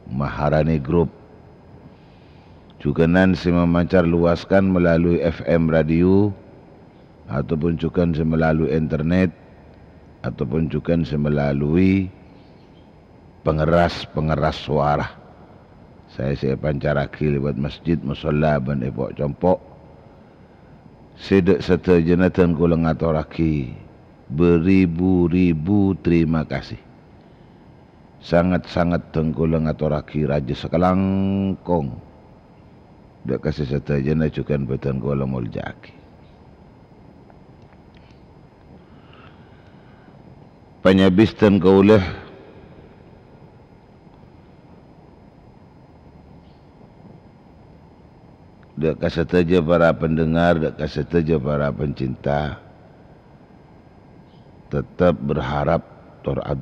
Maharani Group. Juga nanti memancar luaskan melalui FM radio ataupun juga melalui internet ataupun juga melalui pengeras suara. Saya pancaraki lewat masjid, musola, dan epok compok. Sedek serta jenatan kulang atoraki. Beribu-ribu terima kasih. Sangat-sangat tengkulang atoraki Raja Sekelangkong. Dek kasih serta jenat juga betan kulang muljaki. Penyabistan kaulah dak kasataja para pendengar, dak kasataja para pencinta tetap berharap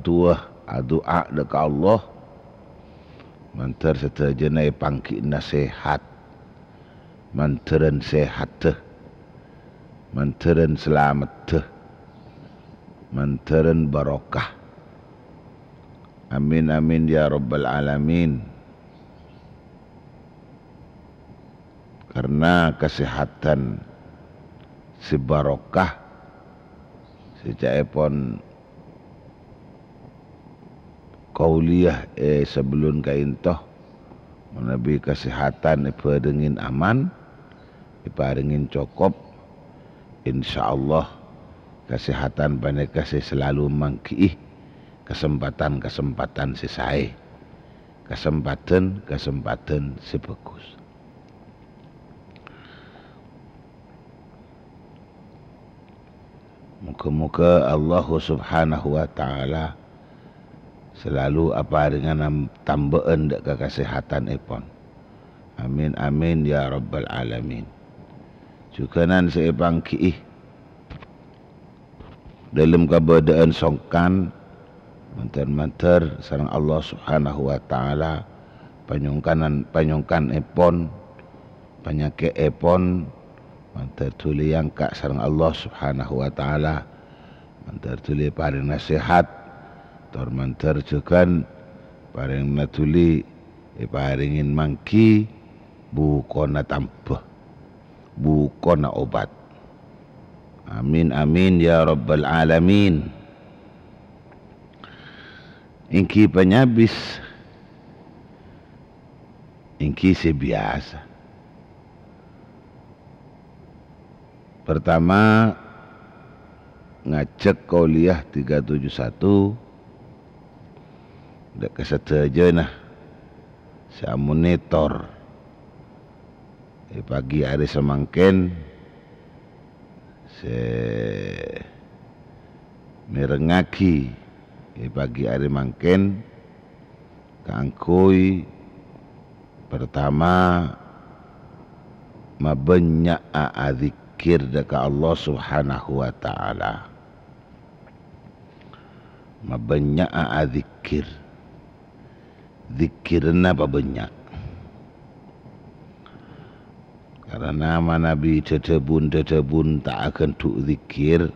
doa dekat Allah mantar sataja nai pangki nasihat mantaran sehat teh mantaran selamat teh mantaran barokah. Amin amin ya rabbal alamin. Karena kesehatan si barokah si caepon qauliyah sebelum kaintoh menabi kesehatan ipadengin aman ipadengin cukup insyaallah. Kesehatan banyak kasih selalu mangkiih kesempatan si saya kesempatan si bagus. Muka-muka Allah subhanahu wa ta'ala selalu apa dengan tambahan dek kesehatan ipon. Amin amin ya rabbal alamin. Juga nan seibang kiih dalam keadaan songkan mantar sareng Allah subhanahu wa ta'ala panyongkan epon panyake epon mantar tuli yang kak sareng Allah subhanahu wa ta'ala mantar tuli paring nasihat tor mantar juga paring natuli paringin mangki bukona tampah bukona obat. Amin amin ya rabbal alamin. Ingki penyabis ingki sebiasa. Pertama ngecek qauliyah 371 dak kesetaja nah saya monitor pagi hari semangken merengaki pagi hari mangken kangkui pertama mabanyak zikir dekat Allah subhanahu wa ta'ala mabanyak zikir zikirna apa banyak. Karena nama Nabi tetebun tak akan tu zikir.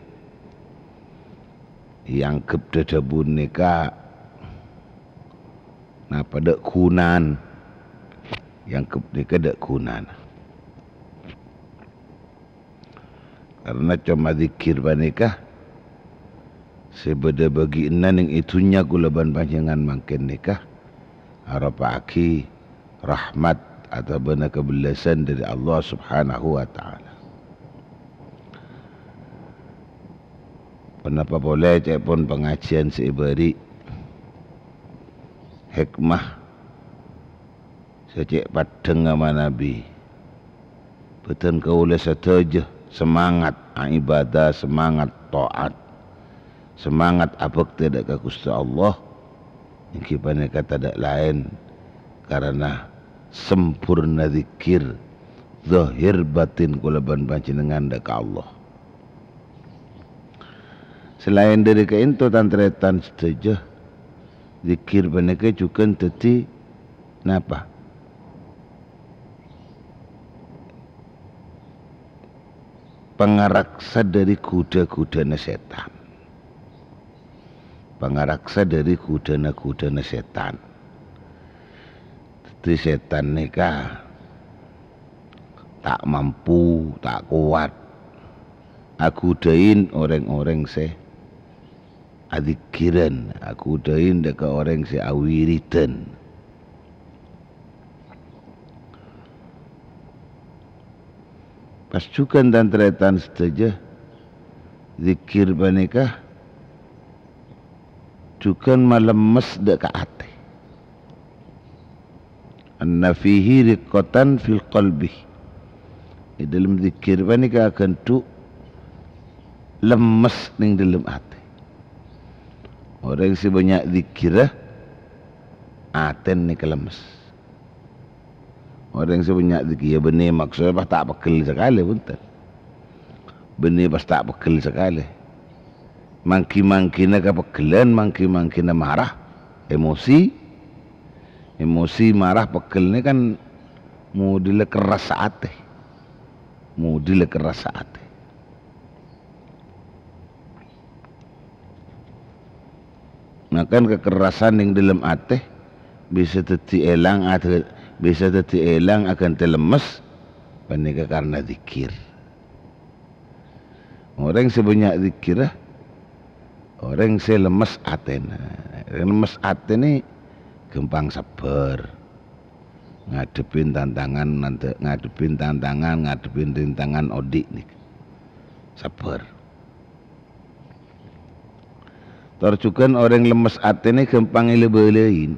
Yang kep tetebun nikah napa dek kunan. Yang kep nikah dek kunan. Karena cuma zikir banikah sebeda bagi enan yang itunya kulaban panjangan makin nikah harapaki rahmat atau benar kebelasan dari Allah Subhanahu wa taala. Kenapa boleh cek pun pengajian seibari hikmah secek padeng sama Nabi. Betul kau oleh setuju semangat ibadah, semangat taat, semangat abek tidak ke Gusti Allah. Yang kipane kata tak lain karena sempurna zikir zahir batin kulaban panjenengan dak Allah. Selain dari keinto tantretan setuju zikir beneke juga teti napa pengaraksa dari kuda-kuda setan. Pengaraksa dari kuda setan. Itu setan nikah tak mampu, tak kuat. Aku dain orang-orang se adikiran, aku dain deka orang se awiritan. Pasukan dan tretan saja zikir banikah juga malemes dek ate. Anna fihi riqatan fil qalbi. Di dalam zikir banikah akan tu lemes ning dalam ate. Orang sebanyak zikirah aten ni kelemes. Orang sebanyak zikir benih maksudnya pas tak pekel sekali pun tak. Benih pas tak pekel sekali. Mangki-mangkina kepekelan, mangki-mangkina marah, emosi marah pekel ni kan mudile keras ate. Mudile keras ate. Makan kekerasan yang dalam ate bisa teti elang atau bisa teti elang akan telemes panika karena zikir. Orang sebanyak zikir orang selemes aten. Lemes aten ni gampang sabar. Ngadepin tantangan, ngadepin rintangan odik ni. Sabar. Terjukan orang lemes aten ni gampang ilebelein.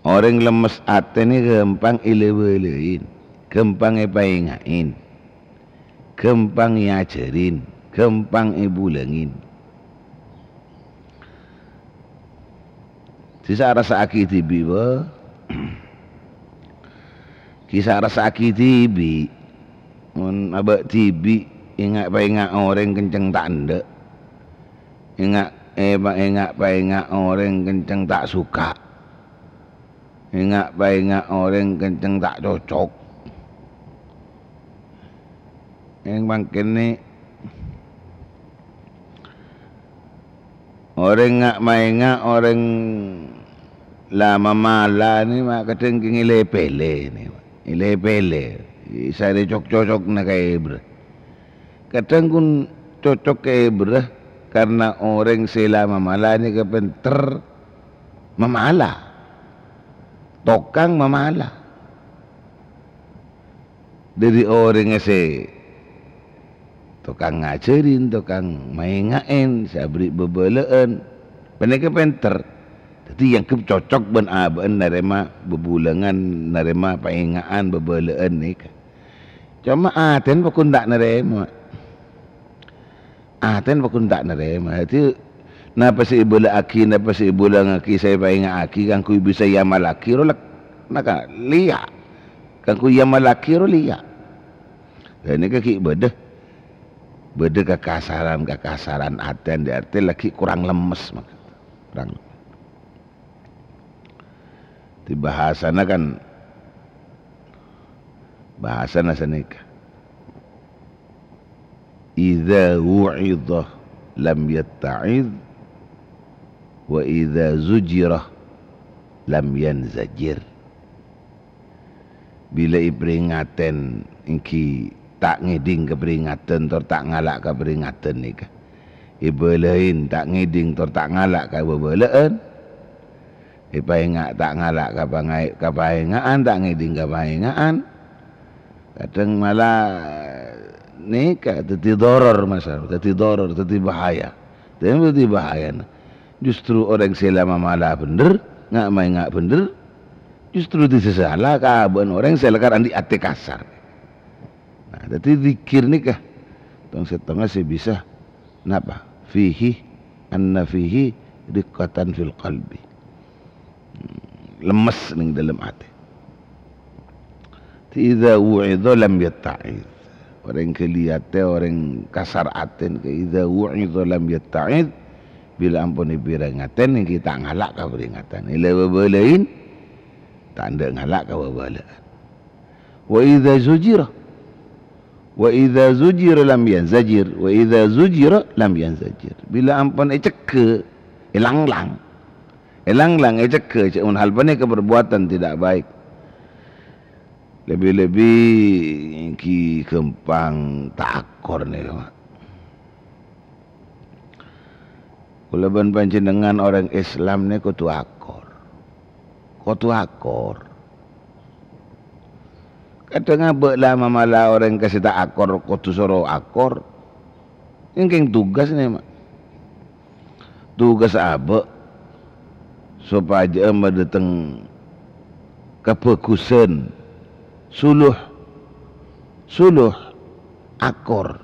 Orang lemes aten ni gampang ilebelein. Gampang ipaingain. Gampang iajarin. Gampang ibulangin. Kisah rasa akitibi ba? Kisah rasa akitibi. Mun abak tibi ingat orang kenceng tak ndak. Ingat orang kenceng tak suka. Ingat orang kenceng tak cocok. Yang makin ni orang orang lama mala ni mak kadang ngile pele ni. Ile pele. Saya cocok nak kaya kadang kun cocok kaya karena orang selama mala ni kepenter memala. Tokang memala. Dari orang se tukang ngajarin, tukang maingain, saya beri bebelaan. Mereka penter. Jadi yang cocok ben narema bebulangan, narema paingaan bebelaan ni. Cuma aten pakun tak narema. Aten pakun tak narema. Jadi napa si ibu laki, napa si ibu laki saya painga aki, kan ku bisa yamal laki rolak, naka liya. Kan ku yamal laki rolia. Dan ni kaki bedah. Beda kekasaran aten di arti lagi kurang lemes kurang. Di bahasana kan bahasana sanika. Idza wu'idha lam yatta'id wa idza zujira lam yanzajir. Bila peringatan ingki tak ngiding ke peringatan tor tak ngalak ke peringatan ni ka. Iba lain tak ngiding tor tak ngalak ke bebelaan. Iba ingat tak ngalak ke pahingaan, tak ngiding ke pahingaan. Kadang malah ni ka teti doror masalah, teti doror, teti bahaya. Teti bahaya. Justru orang selama malah bener, ngak mai ngak bener. Justru disesalah kaban orang selakan andi ate kasar. Nah, jadi zikir ni kah? Tong setengah sih bisa. Napa? Fihi anna fihi riqatan fil qalbi. Lemes ning dalam hati. Idza wu'idha lam yatta'id. Orang kelihatan orang kasar aten ke idza wu'idha lam yatta'id. Bila ampun peringatan yang kita ngalak ke peringatan. Ila babalain tak ada ngalak ke babalaan. Wa idza zujira lam yanzajir wa idza zujira lam yanzajir. Bila ampun ceke elanglang ceke cek hal bani keperbuatan tidak baik. Lebih-lebih ki kempang takor ni mak. Kula ban panjenengan orang Islam ni kudu akor. Kadang abek lama malah orang kasih tak akor, kudu suruh akor. Ini tugas ni mak. Tugas abek supaya mendatang kefokusan suluh akor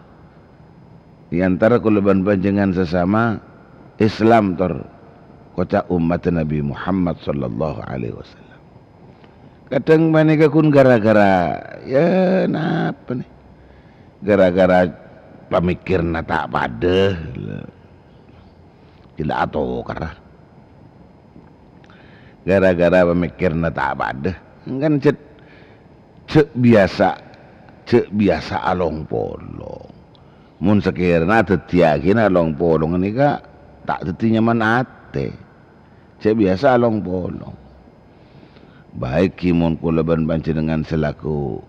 di antara kulaban panjenengan sesama Islam kocak umat Nabi Muhammad sallallahu alaihi wasallam. Kadang manika kun gara-gara ya napa nih? Gara-gara pemikirna tak pada. Gila atau karena gara-gara pemikirna tak pada. Kan cek biasa along polong. Mun sekiranya tetiakin along polong ini kak tak teti nyaman ate. Cek biasa along polong. Baik kimun kulaban panjenengan selaku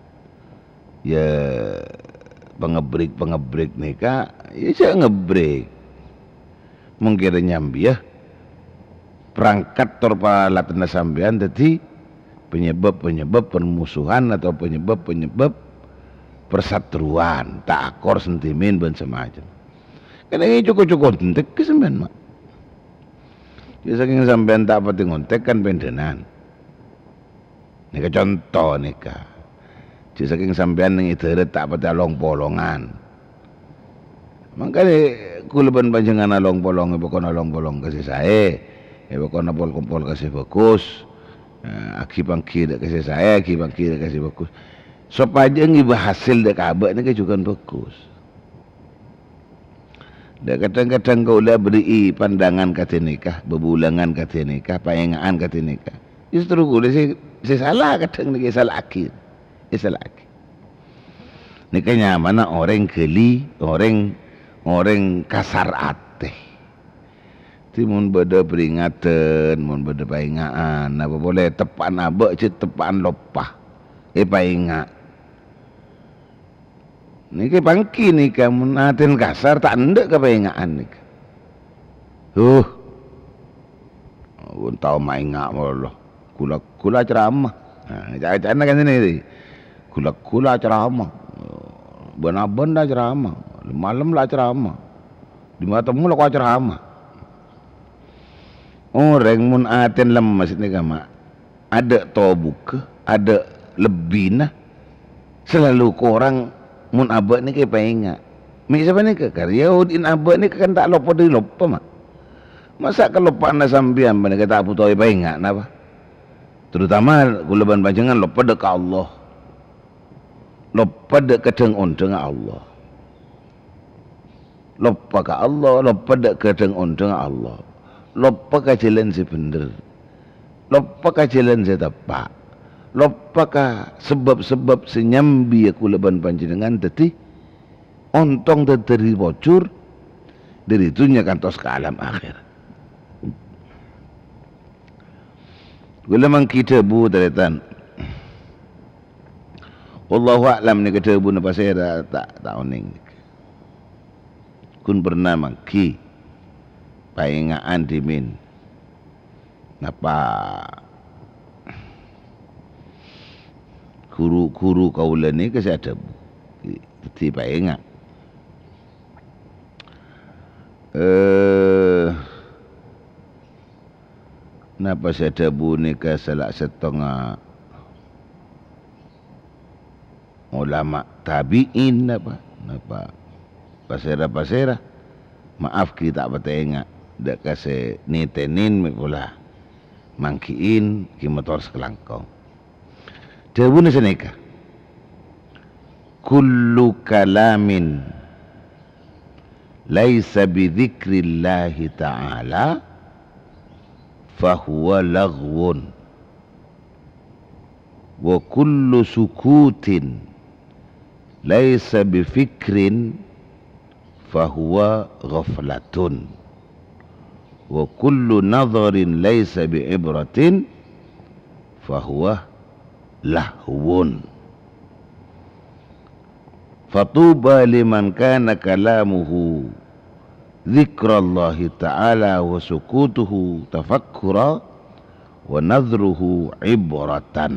ya pengebrik ni kak, ya saya ngebrik. Mungkin nyambi ya perangkat torpa latena sampean tadi penyebab permusuhan atau penyebab persatuan, tak akor sentimen dan semacam. Karena ini cukup entek ke sampean mak. Ya saking sampean tak pati ngontek kan pendenan. Nika contoh nika. Jadi saking sampean ning ideret tak pati along polongan. Makanya kulaban panjenengan along polong, pokon along polong kasih saya. Pokon pol kasih fokus. Aki bangkir kasih saya, aki bangkir kasih fokus. Supaya ngiba hasil dek abak ni juga fokus. Dan kadang-kadang kau lah beri pandangan kata nikah, bebulangan kata nikah, payengaan kata nikah. Justru kau saya salah kadang ni salah akhir, salah akhir. Nikahnya mana orang geli, orang kasar ate. Timun beda peringatan, mun beda payengaan, apa boleh tepan abak cik tepan lopah, payengat. Niki pangki nika mun aten kasar tak ndek ke payengaan nika. Un tau maingat Allah. Kula ceramah. Jangan kan sini. Kula ceramah. Benar-benar ceramah. Malam lah ceramah. Di mata mula kau ceramah. Orang mun aten lemas ni mak. Ada tobuk, ada lebih nah. Selalu korang mun abad ni ke paingat. Mek siapa ni ke? Karya udin abad ni kan tak lupa dari lupa mak. Masa kelupaan sambian pada kata Abu Tawai paingat napa? Terutama kulaban panjangan lupa dek Allah. Lupa dek kedeng undang Allah. Lupa ke Allah, lupa dek kedeng undang Allah. Lupa ke jalan si bener. lopaka jalan saya tapak, lopaka sebab-sebab senyambi aku leban panjenengan tadi ontong dari bocor dari dunia kantos ke alam akhir. Gula mangki debu teretan. Wallahu a'lam ni kata debu napa saya tak oning. Kun pernah mangki paingaan dimin. Napa guru kaula ni kasi ada di paingat. Napa saya ada bunika salah setengah ulama tabi'in napa pasera maaf kita tak ingat dak kasi nitenin pula mangkiin ki motor sekelangkong debu ni seneka kullu kalamin laisa bi dzikrillahi ta'ala fahuwa laghwun wa kullu sukutin laisa bi fikrin fahuwa ghaflatun wa kullu nadharin laisa bi ibratin fahuwa lahwun fatuba liman kana kalamuhu dzikrallahi ta'ala wa sukutuhu tafakkura wa nadhruhu ibrata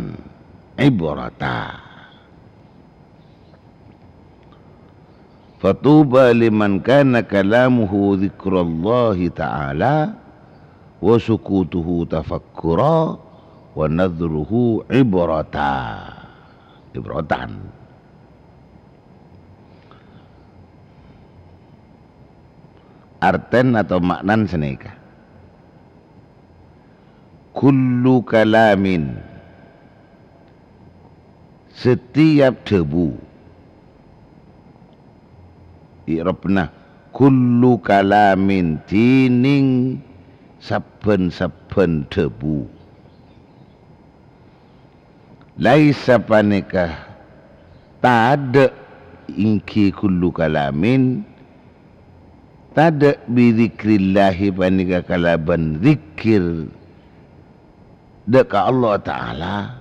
fatuba liman kana kalamuhu dzikrallahi ta'ala wa sukutuhu tafakkura wa nadhruhu ibratan. Arten atau maknan seneka kullu kalamin setiap debu i'rabna kullu kalamin tining saben-saben debu laisa panikah tada ingki kullu kalamin tada bidzikrillahi panika kalaban zikir deka Allah Ta'ala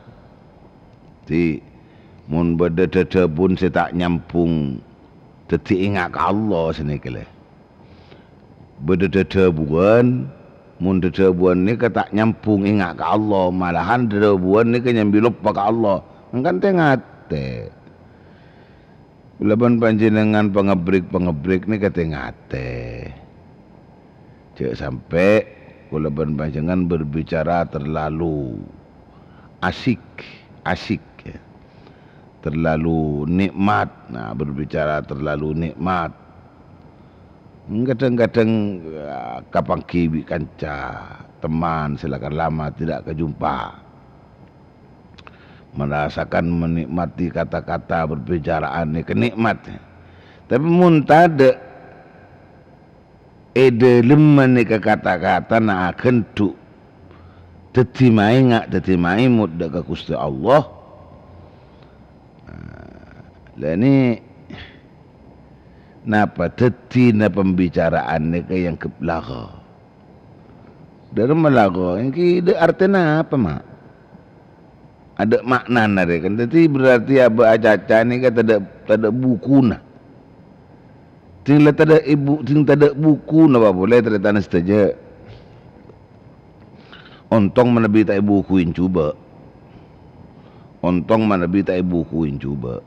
ti mun beda-beda saya tak nyampung teti ingat ke Allah senikale beda-beda mun dedebuan ni ke tak nyampung ingat ke Allah malahan dedebuan ni ke nyambi lupa ke Allah kan tengate Laban panjenengan pengebrik ni kata ngate. Cek sampai laban panjenengan berbicara terlalu asik ya. Terlalu nikmat. Nah, berbicara terlalu nikmat. Kadang-kadang kapang kibi kanca teman silakan lama tidak kejumpa. Merasakan menikmati kata-kata berbicaraan ni kenikmat. Tapi mun tada ede lemah ni ke kata-kata nak kentu teti maingak teti maimut dak ke Gusti Allah. Lah ni napa teti na pembicaraan ni ke yang kebelaga. Dari melaga ini de artinya apa mak? Ada makna nare kan, jadi berarti apa aja ni kan tak buku na. Tinggal tak ada ibu, tinggal tak ada buku na apa boleh tak ada saja. Ontong mana bi tak bukuin cuba. Ontong mana bi tak bukuin cuba.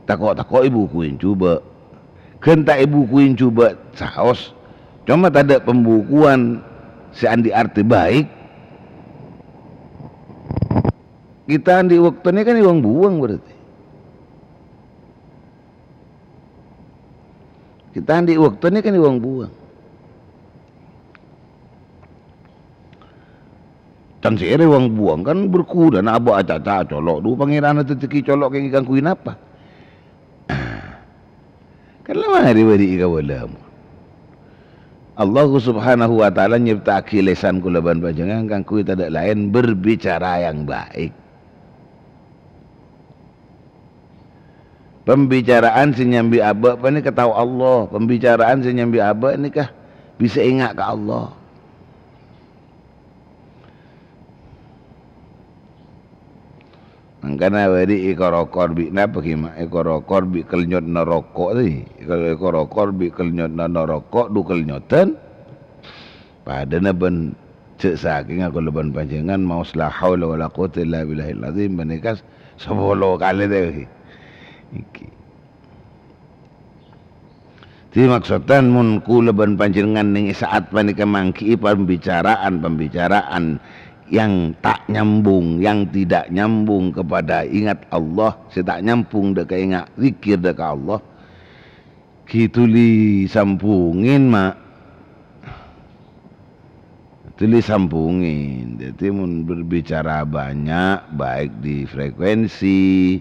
Takok ibukuin cuba. Kan tak ibukuin cuba saos. Cuma tak ada pembukuan seandi arti baik. Kita di waktu ini kan uang buang berarti. Kita di waktu ini kan uang buang. Can sire uang buang kan berkuda nak abah aca-aca colok. Du pangeran itu teki colok yang ikan kuin apa? Kan lama hari beri ikan bola. Allah subhanahu wa ta'ala nyiptaki lesan kula ban panjenengan kanggo tidak lain berbicara yang baik. Pembicaraan sing nyambi aba apa ni ketahu Allah. Pembicaraan sing nyambi aba ni kah bisa ingat ke Allah. Angkana wadi ikorokor bi napa kima ikorokor bi kelnyot neraka tadi. Kalau ikorokor bi kelnyot neraka du kelnyotan. Padana ben cek saking aku leban panjenengan mau la haula wala quwwata illa billahil azim banikas 10 kali teh. Iki. Jadi maksudnya mun kula ban panjenengan ning saat panika mangki pembicaraan yang tak nyambung, yang tidak nyambung kepada ingat Allah, tak nyambung deka ingat zikir deka Allah. Gitu li sampungin mak. Tuli sampungin. Jadi mun berbicara banyak baik di frekuensi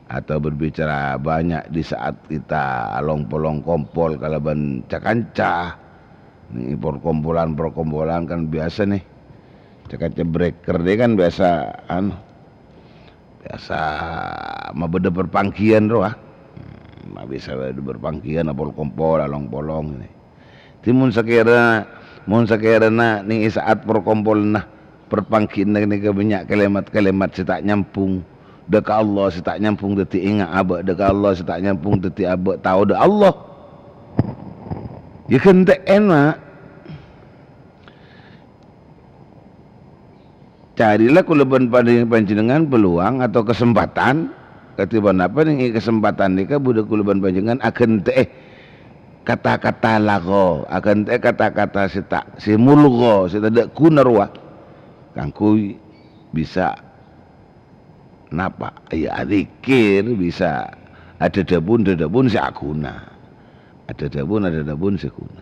atau berbicara banyak di saat kita along polong kompol kalaban cakanca. Nih perkumpulan kan biasa nih. Cakanca breaker dia kan biasa biasa mabeda berpangkian roh bisa berpangkian apol kompol along polong ini. Timun sekira nih saat perkumpul nah perpangkian nih banyak kalimat tak nyampung deka Allah tak nyampung deti ingat abak deka Allah tak nyampung deti abak tahu dah Allah ya kan tak enak. Carilah kula ban panjenengan peluang atau kesempatan ketiban apa nih kesempatan nika budak kula ban panjenengan akan teh kata-kata lago akan teh kata-kata si mulgo tidak kunarwa kangku bisa napa ya zikir bisa ada dabun si aguna ada dabun si aguna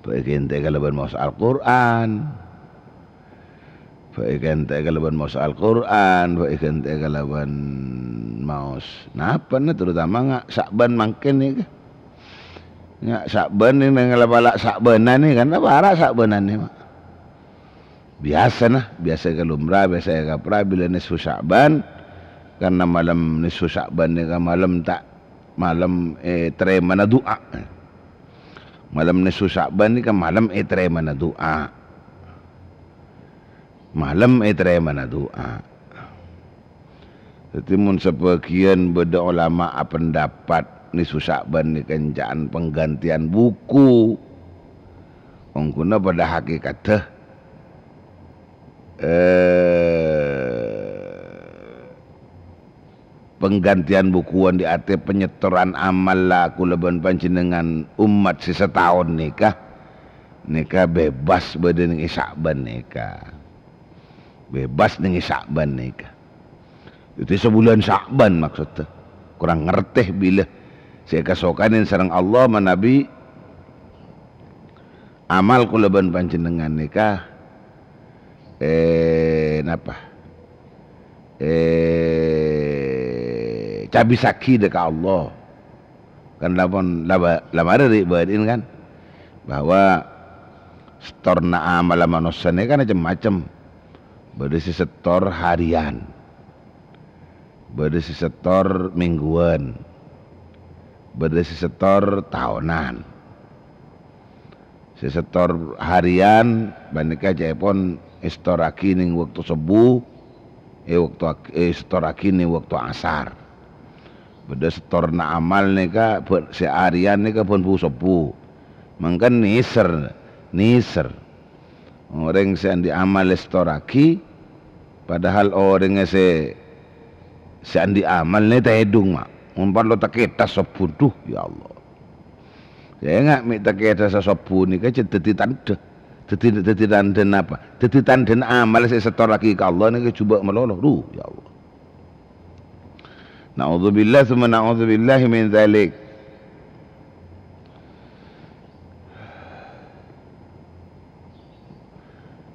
baik ente kalaban maus Al-Qur'an baik ente kalaban maus Al-Qur'an baik ente kalaban maus napa na terutama ngak sakban mangken nih ngak sakban nih ngalapala sakbanan nih kan apa arah sakbanan nih mak biasa ke lumrah biasa ke kapra bila nisfu Sya'ban karena malam nisfu Sya'ban ni kan malam terima doa malam nisfu Sya'ban ni kan malam terima doa jadi mun sebagian beda ulama pendapat nisfu Sya'ban ni kan jaan penggantian buku ongkuna pada hakikatnya penggantian bukuan di ate penyetoran amal lah kulaban panjenengan umat setahun nikah bebas badan ning Sya'ban nikah bebas ning Sya'ban nikah itu sebulan Sya'ban maksudnya kurang ngerteh bila saya kasokanin sareng Allah manabi amal kulaban panjenengan nikah cabi saki dekat Allah kan lamar ribadin kan bahwa setor na amal manusia ini kan macam-macam berisi setor harian berisi setor mingguan berisi setor tahunan setor harian bandika jepon istoraki ning waktu subuh istoraki ning waktu asar beda setor na amal nika seharian nika pun subuh mangkan niser orang yang di amal istoraki padahal orang yang di amal ni tehedung mak umpar lo tak kita sepuduh ya Allah ya enggak minta kita sesuatu ni kan tetitan apa tetitan dan amal saya setor lagi ke Allah ni coba meloloh ya Allah na'udzubillah summa na'udzubillah min zalik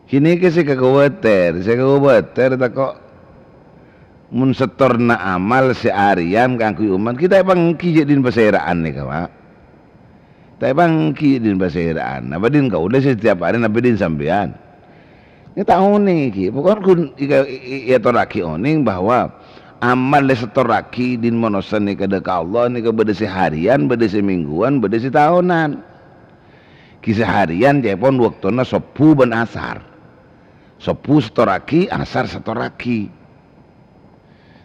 kini ke saya khawatir tak kok mun setor na amal seharian kangku umat kita pangki jadin perseraan ni kawan Tak bangki din basiraan. Apa din kau udah setiap hari apa din sampean. Ini tahu nih ki. Pokoknya kun ia toraki oning bahwa amal setoraki din monosan ni kada ka Allah ni ka beda seharian, beda semingguan, beda setahunan. Kisah harian jepon waktuna 10 ben asar. 10 setoraki, asar setoraki.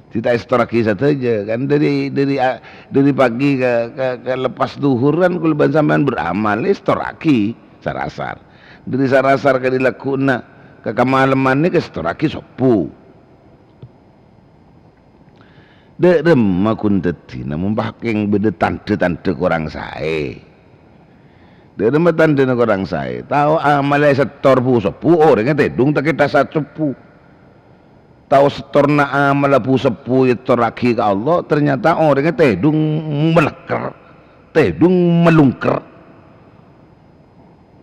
Tidak setoraki saja kan dari pagi ke lepas duhur kan kulban sampean beramal setoraki sarasar. Dari sarasar ke dilakuna ke kamalaman ni ke setoraki 10. Derem makun teti namun paking beda tante korang sae. Derem tante korang sae. Tahu amal setor pu 10 orang tedung tak kita 10. Tahu setorna amal pu 10 toraki ke Allah ternyata orangnya tedung meleker, tedung melungker.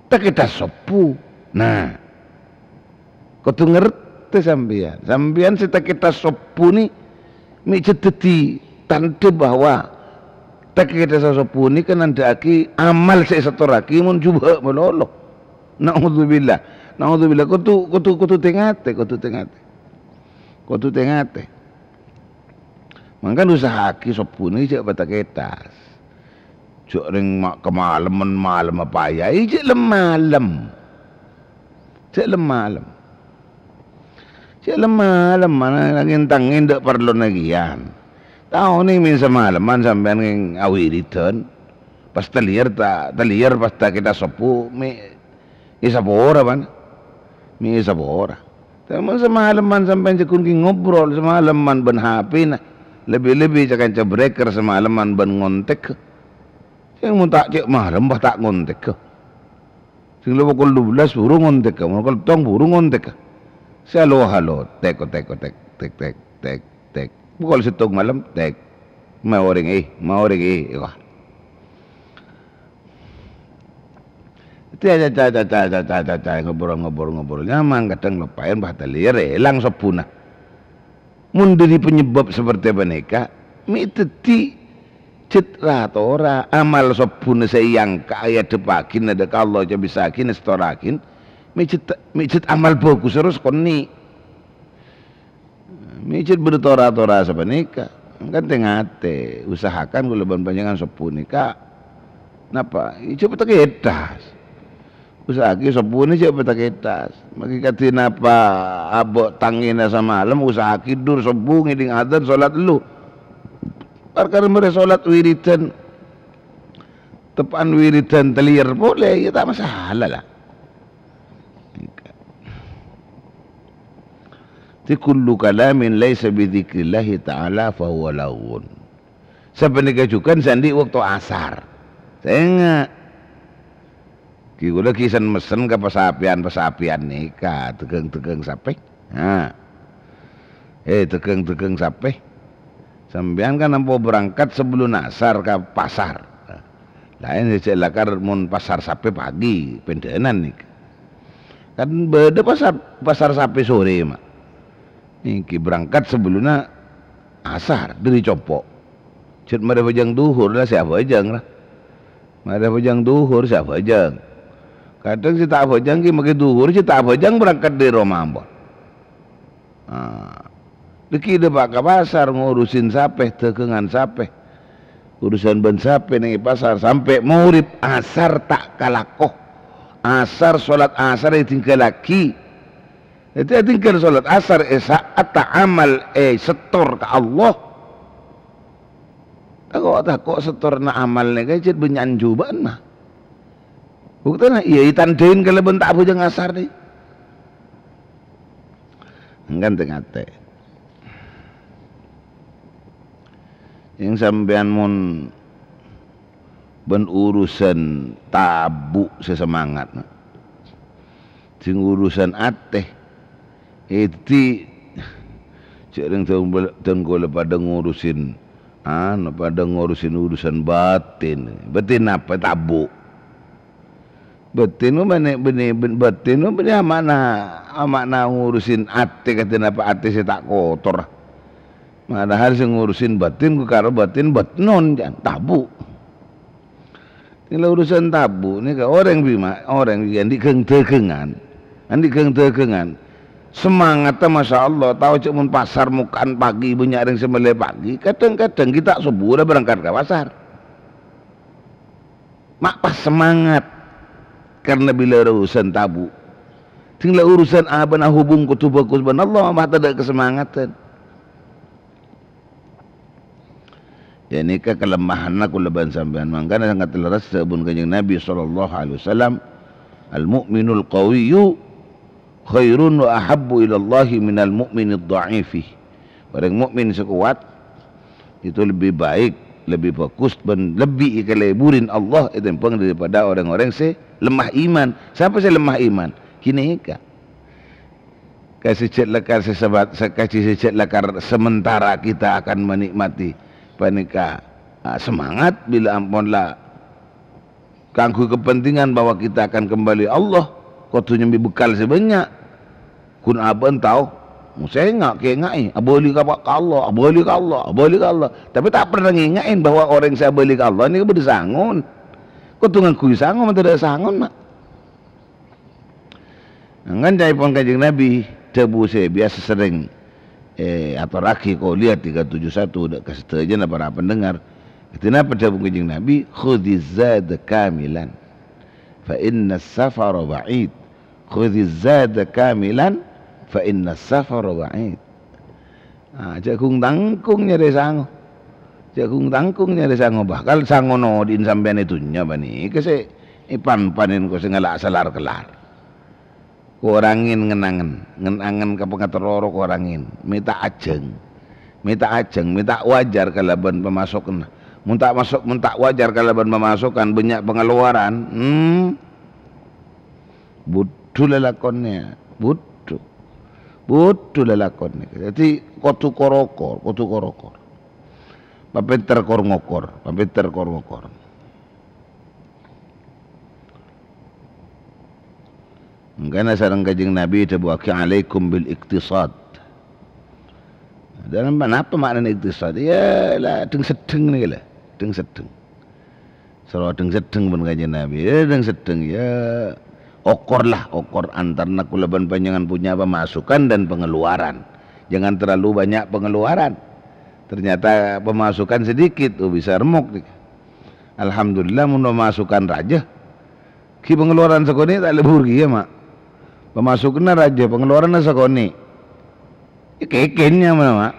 Tak kita 10. Nah, kau tu ngerti sampean. Sampean si tak kita 10 ni mi ceteti tanda bahwa tak kita 10 ni kan andaki amal saya setoraki mun cuba melolo. Naudzubillah. Naudzubillah kau tu tengate. Kau tu tengate. Mangkan usaha ki 10 ni cak bataketas. Cak ring kemalaman malam apa ya? Cak lemalam. Cak lemalam. Cak lemalam mana angin tangin dak perlu nagian. Tahu ni min semalaman sampean nging awiritan. Pas teliar pas tak kita sepu mi isapora ban. Mi isapora. Teman semalaman sampai cekun ki ngobrol semalaman ben HP na. Lebih-lebih cakan cebreker semalaman ben ngontek. Yang mun tak cek malam bah tak ngontek. Sing lu pukul 12 buru ngontek. Pukul tong buru ngontek. Halo tek. Pukul setong malam tek. Mau orang wah. Ngobrol nyaman kadang lepain bah taliar elang sepuna. Mun dari penyebab seperti beneka mi teti citra tora amal sepuna sayang kaya depakin ada kalau aja bisa kin storakin mi cet amal bagus terus koni mi cet bertora-tora sebeneka kan tengate usahakan kalau banyakan sepunika napa coba tak edas usaha ki 10 ni siapa tak ketas. Maki katin apa abok tangina sama malam usaha ki dur subuh ngiding adzan solat lu. Perkara mereka solat wiridan tepan wiridan telir boleh ya tak masalah lah. Ti kullu kalamin laisa bi dzikrillah ta'ala fa huwa lawun. Sebenarnya juga sandi waktu asar. Saya enggak Kikulah kisan mesen ke pesapian ni ka tegeng sape. Ha. Tegeng sape. Sampean kan nampo berangkat sebelum asar ke pasar. Lain secelakar mun pasar sape pagi pendenan nih. Kan beda pasar sape sore mak. Niki berangkat sebelumnya asar dari copok. Cet mare bajang duhur lah siapa bajang lah. Mare bajang duhur siapa bajang. Kadang si tak bajang ki magi duhur si tak bajang berangkat dari Ramadan. Deki de pak pasar ngurusin sape tekengan sape. Urusan ben sape ning pasar sampai maurib asar tak kalakoh. Asar salat asar tinggal lagi. Itu tinggal salat asar saat tak amal setor ke Allah. Tak setor na amal ni kaya benyanjuban mah. Buktinya iya itandain kalau bentak bujang asar ni. Enggan tengate. Yang sampean mun ben urusan tabu sesemangat. Sing urusan ateh itu cereng tenggol pada ngurusin pada ngurusin urusan batin. Batin apa tabu? Batin mana batin mana ngurusin ate kata apa ate saya tak kotor. Padahal saya ngurusin batin ku karo batin batnon jan tabu. Tinggal urusan tabu ni ke orang bima, orang yang dikeng-tegengan. Semangatnya Masya Allah, tahu cuma pasar mukaan pagi, banyak yang sembelih pagi. Kadang-kadang kita subuh dah berangkat ke pasar. Mak pas semangat. Karena bila urusan tabu. Tinggal urusan abana hubung kutubakus ban Allah, mah tak ada kesemangatan. Ya ini ke kelemahan aku leban sampean. Makanya sangat leras sabun kanjeng Nabi SAW. Al-mu'minul qawiyyu khairun wa ahabbu ilallahi minal mu'minid dha'ifi. Orang mukmin sekuat itu lebih baik, lebih bagus dan lebih ikaleburin Allah itu yang daripada orang-orang lemah iman. Siapa saya lemah iman? Kini ka kasih cetlakar kasih cetlakar sementara kita akan menikmati panika semangat bila ampunlah kangku kepentingan bahwa kita akan kembali Allah kotunya bekal sebanyak kun aban tahu saya kayak ngai aboli ka Allah aboli ka Allah tapi tak pernah ngingain bahwa orang saya aboli ka Allah ini bersangun kotungan kui sangun tidak sangun mak ngan jai pun kanjeng Nabi tebu saya biasa sering atau raki kau lihat 371 dak kasih aja para pendengar kenapa tebu kanjeng Nabi khudhiz zad kamilan fa inna as-safara ba'id khudhiz zad kamilan fa inna as-safara ba'id jakung tangkung nyari sango bakal sango no din sampean itunya bani kese ipan-panin ko singala salar kelar korangin ngenangan ke pengateroro korangin minta ajeng minta wajar kalaban pemasukan minta wajar kalaban pemasukan banyak pengeluaran butuh lelakonnya butuh lelakonnya jadi kotu korokor papiter kor ngokor Karena sarang kajing Nabi tabuaki alaikum bil iktisad. Dalam apa makna iktisad? Ya lah deng sedeng ni lah, deng sedeng. Sarwa deng sedeng pun kajing Nabi. Ya deng sedeng ya okor antar nakulaban panjangan punya pemasukan dan pengeluaran. Jangan terlalu banyak pengeluaran. Ternyata pemasukan sedikit, bisa remuk. Alhamdulillah mun pemasukan raja. Ki pengeluaran sekoni tak lebur ya mak. Pemasukan raja, pengeluaran sekoni. Kekennya mana mak?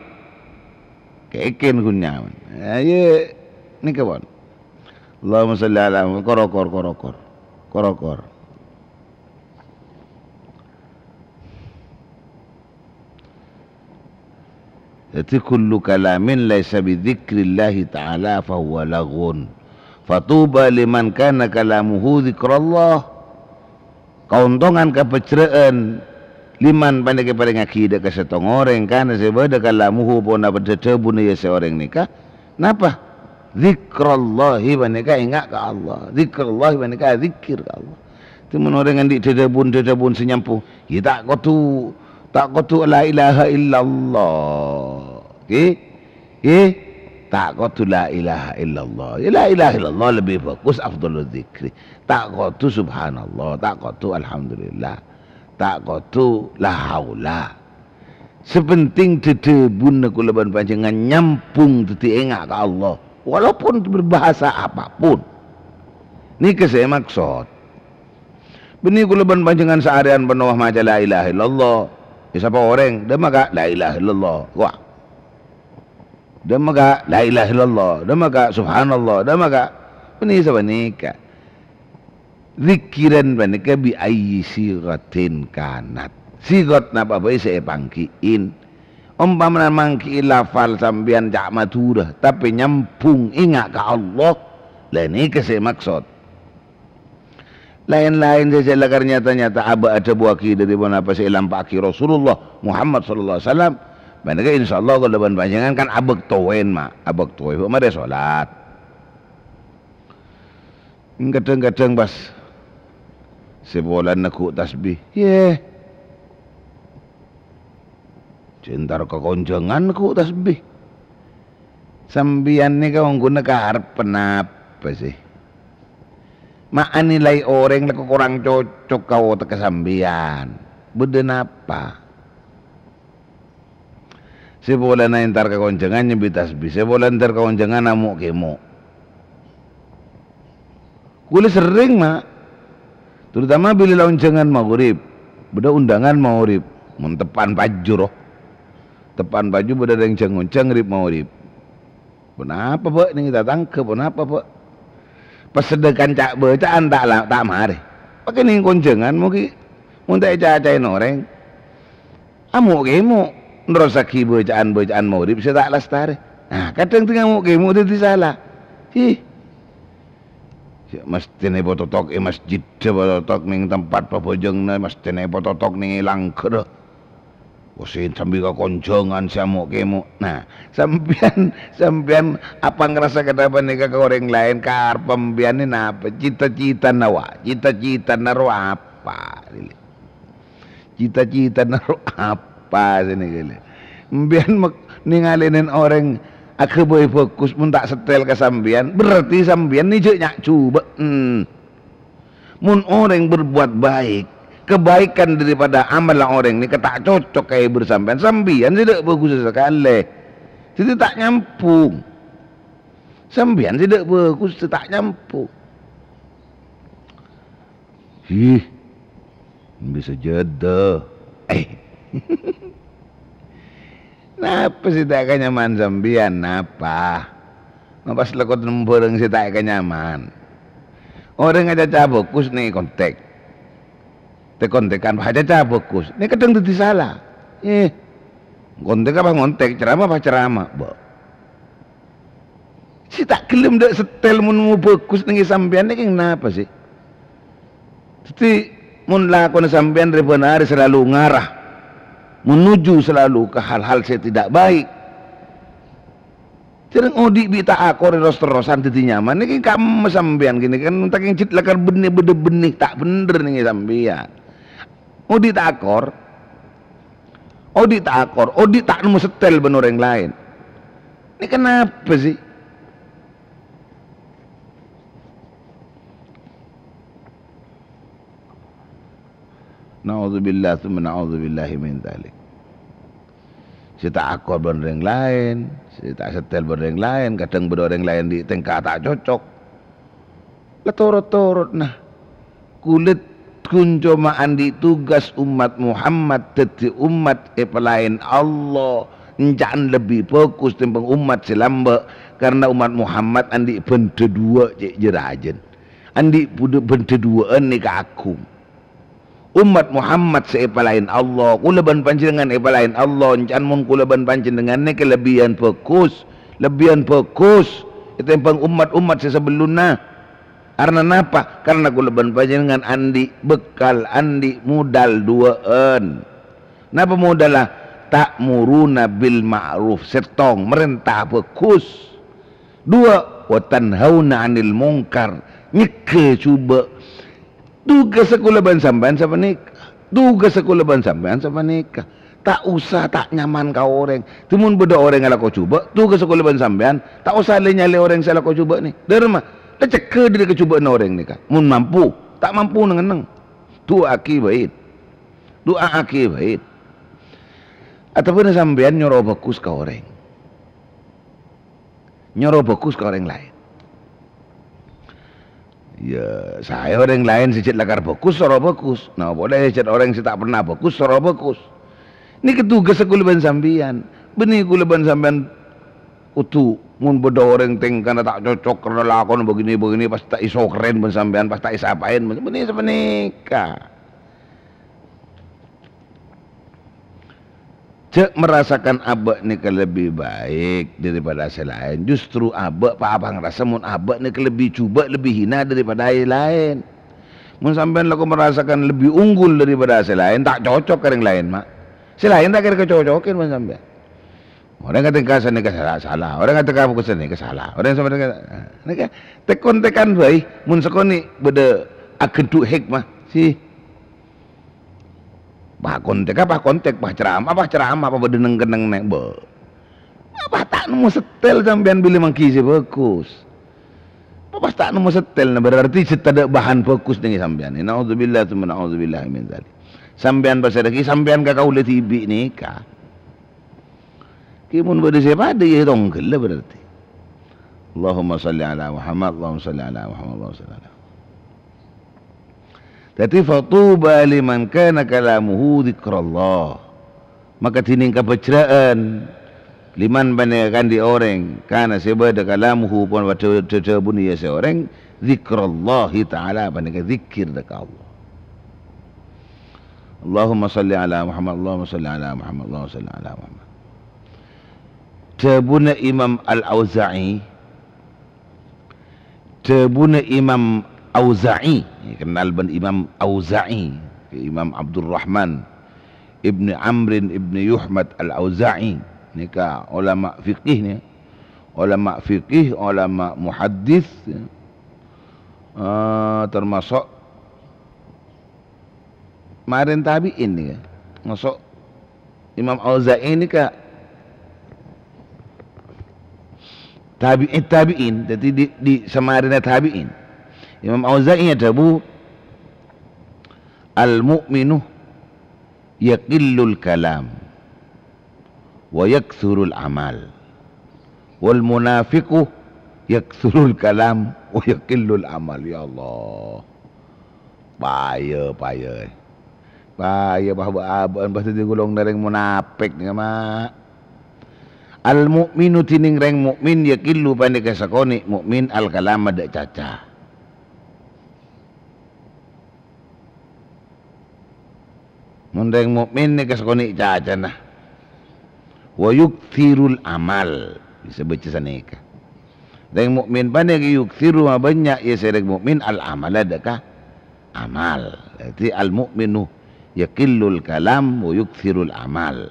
Keken kunya. Ya ni kawan. Allahumma salli ala korokor. Jadi kullu kalamin laisa bi dzikrillahi ta'ala fa huwa laghun. Fatuba liman kana kalamuhu dzikrullah. Kauntongan kapecreen liman pandai kepada ngakidah ke setong orang kana sebada kalamuhu pona bertetebun ya seorang nikah. Napa? Zikrullahi banika ingat ke Allah. Zikrullahi banika zikir ke Allah. Timun orang yang tetebun senyampu. Ya tak kotu la ilaha illallah. Tak kotu la ilaha illallah. Ya la ilaha illallah lebih bagus afdalul zikri. Tak kotu subhanallah, tak kotu alhamdulillah. Tak kotu la haula. Sepenting tetebun kulaban panjangan nyampung teti engak ke Allah. Walaupun berbahasa apapun. Ni ke saya maksud. Beni kulaban panjangan seharian penuh maca la ilaha illallah. Ya siapa orang dia maka la ilaha illallah. Wah. Dia maka la ilaha illallah, dia maka subhanallah, dia maka beni sabanika. Zikiran banika bi ayyi sigatin kanat. Sigat napa bae saya pangkiin. Umpamana mangki lafal sambian cak maturah tapi nyampung ingat ke Allah. Lah ini ke saya maksud. Lain-lain saja lakar nyata-nyata ada buaki dari mana apa saya lampaki Rasulullah Muhammad sallallahu alaihi wasallam. Mereka insyaallah kalau leban panjangan kan abek towen mak, abek towen mare salat. Kadang-kadang bas sebulan aku tasbih. Cintar kekonjangan ku tasbih. Sambian ni kau guna karep penapa sih? mak nilai orang lah kurang cocok kau tak kesambian. Beden apa? Sebulan na entar ka koncengan nyebitas bi, sebulan entar ka koncengan amuk kemo. Kuli sering mak, terutama bila loncengan maghrib, beda undangan maghrib, mun tepan pajur, tepan baju beda yang cengonceng rib maghrib. Kenapa pak? Ini kita tangkap, kenapa pak? Pas sedekan cak bacaan tak mari. Pakai nih koncengan mungkin, muntah cacain orang, amuk kemo. Nerosaki bacaan maghrib saya tak lestari. Nah, kadang tengah mau kemo itu salah. Mesti nih pototok masjid pototok ning tempat pabojengna mesti nih pototok ning langker. Usin sambil ke konjongan siamuk kemo. Nah, sampean apa ngerasa kedapan nih ke orang lain kar pembian ini apa? Cita-cita nawa, cita-cita naruh apa? Cita-cita naruh apa? Sini gila. Mbian ningalinin orang aku boleh fokus pun tak setel ke sambian, berarti sambian ni je nyak cuba. Mun orang berbuat baik, kebaikan daripada amalan orang ni tak cocok kayak bersambian, sambian tidak bagus sekali. Jadi tak nyampung. Sambian tidak bagus, tak nyampung. Bisa jeda. Napa sih tak nyaman sambian? Napa? Ngapas lekot nemboreng sih tak nyaman. Orang aja cabokus nih kontek. Te kontekan aja cabokus. Ini kadang itu salah. Kontek apa ngontek? Ceramah apa ceramah? Si tak kelem dak setel mun bagus nih sambian nih kenapa sih? Jadi mun lakon sambian rebenar selalu ngarah menuju selalu ke hal-hal saya tidak baik. Jarang odi bita akor terus-terusan titi nyaman. Ini kan kamu sambian gini kan tak ngicit lakar benih tak bener nih sambian. Odi tak akor, odi tak nemu setel bener orang lain. Ini kenapa sih? Na'udzubillah tsumma na'udzubillahi min dzalik. Saya tak akor bener yang lain, saya tak setel bener yang lain, kadang bener yang lain di tengkah tak cocok. Lah torot-torot nah. Kulit kunco andi tugas umat Muhammad teti umat lain Allah jangan lebih fokus tentang umat selamba karena umat Muhammad andi benda dua cek jerajen. Andi benda dua ni ke aku. Umat Muhammad seepalain Allah, kulaban panjenengan epalain Allah, jangan mun kulaban panjenengan ni kelebihan fokus, itu yang umat-umat sebelumnya. Karena apa? Karena kulaban panjenengan andi bekal, andi modal duaan. Napa modal lah? Ta'muruna bil ma'ruf, setong merentah fokus. Dua, wa tanhauna 'anil munkar, nyeke cuba. Tugas sekolah ban sampean sama nikah. Tugas sekolah ban sampean sama nikah. Tak usah tak nyaman kau orang. Timun beda orang yang kau coba. Tugas sekolah ban sampean. Tak usah nyali orang yang kau coba ni. Derma. Tak cekah dia kecubaan orang ni kan. Mun mampu. Tak mampu nengeneng. Doa aki baik. Doa aki baik. Ataupun sampean nyoroh bagus ke orang. Nyoroh bagus ke orang lain. Ya, saya orang lain sejak lakar bagus, soro bagus. Nah, boleh sejak orang yang tak pernah bagus, soro bagus. Ini ketugas kulaban sambian. Benih kulaban sambian utuh. Mun beda orang teng karena tak cocok karena lakon begini pas tak iso keren ben sambian, pas tak iso apain. Benih sepenika. Cek merasakan abak ni lebih baik daripada selain. Justru abak pak abang rasa mun abak ni lebih cuba lebih hina daripada yang lain. Mun sampean laku merasakan lebih unggul daripada selain tak cocok ke yang lain mak. Selain tak kira kecocokin mun sampean. Orang kata kasar ni salah. Orang kata kamu kesana ni salah. Orang sampean kata ni kan tekan baik mun sekoni beda akeduk hikmah si. Bah kontek, apa berdeneng-keneng nek be. Apa tak nemu setel sampean bila mangki si bagus. Pas tak nemu setel berarti setada bahan fokus dengan sampean. Nauzubillah tsumma nauzubillah min dzalik. Sampean pasal lagi sampean ka kaula tibi nikah. Ki mun bade siapa ada ya dongkel berarti. Allahumma salli ala Muhammad, Allahumma salli ala Muhammad, Allahumma salli ala. Jadi fatuba liman kana kalamuhu dzikrullah. Maka tining kapecraan liman banakan di orang kana sebada kalamuhu pun baca bunyi ya seorang zikrullah taala banakan zikir dekat Allah. Allahumma salli ala Muhammad, Allahumma salli ala Muhammad, Allahumma salli ala Muhammad. Tabuna Imam Al-Auza'i, tabuna Imam Auza'i, kenal ban Imam Auza'i, Imam Abdul Rahman Ibn Amrin Ibn Yuhmad Al-Auza'i. Ni ka ulama fiqih ni, ulama fiqih, ulama muhaddis, termasuk marin tabi'in ni, masuk Imam Auza'i ni ka tabi'in, jadi di samarina tabi'in. Imam Auza'i ada bu al-mu'minu yaqillul kalam wa yakthurul amal wal munafiqu yakthurul kalam wa yaqillul amal. Ya Allah, payah bahawa bahasa digulung dari munafik ni mak. Al mu'minu tining reng mukmin yaqillu pandai kasakoni mukmin al kalam ada caca. Mun reng mukmin ni kasakoni caca nah. Wa yukthirul amal, bisa baca saneka. Dan mukmin pandai yukthiru banyak ya serek mukmin al amal adakah amal. Jadi al mukminu yaqillul kalam wa yukthirul amal.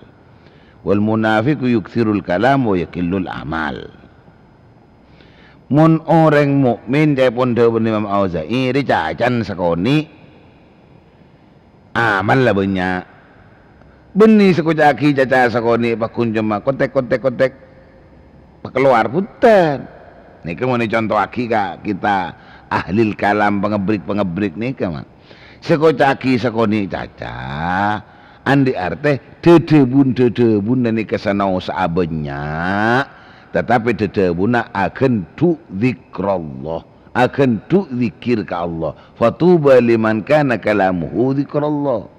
Wal munafiqu yukthirul kalam wa yaqillul amal. Mun orang mukmin dia pun dah Imam Auza'i dia cacan sakoni amal lah banyak. Beni sekujaki caca sakoni pakun cuma kontek keluar putan. Ni kamu ni contoh aki ka kita ahli kalam pengebrik ni kamu. Sekujaki sakoni caca andi arte dedebun ni kesanau saabenya, tetapi dedebuna akan tu zikrullah, akan tu zikir ka Allah. Fatuba liman kana kalamuhu zikrullah.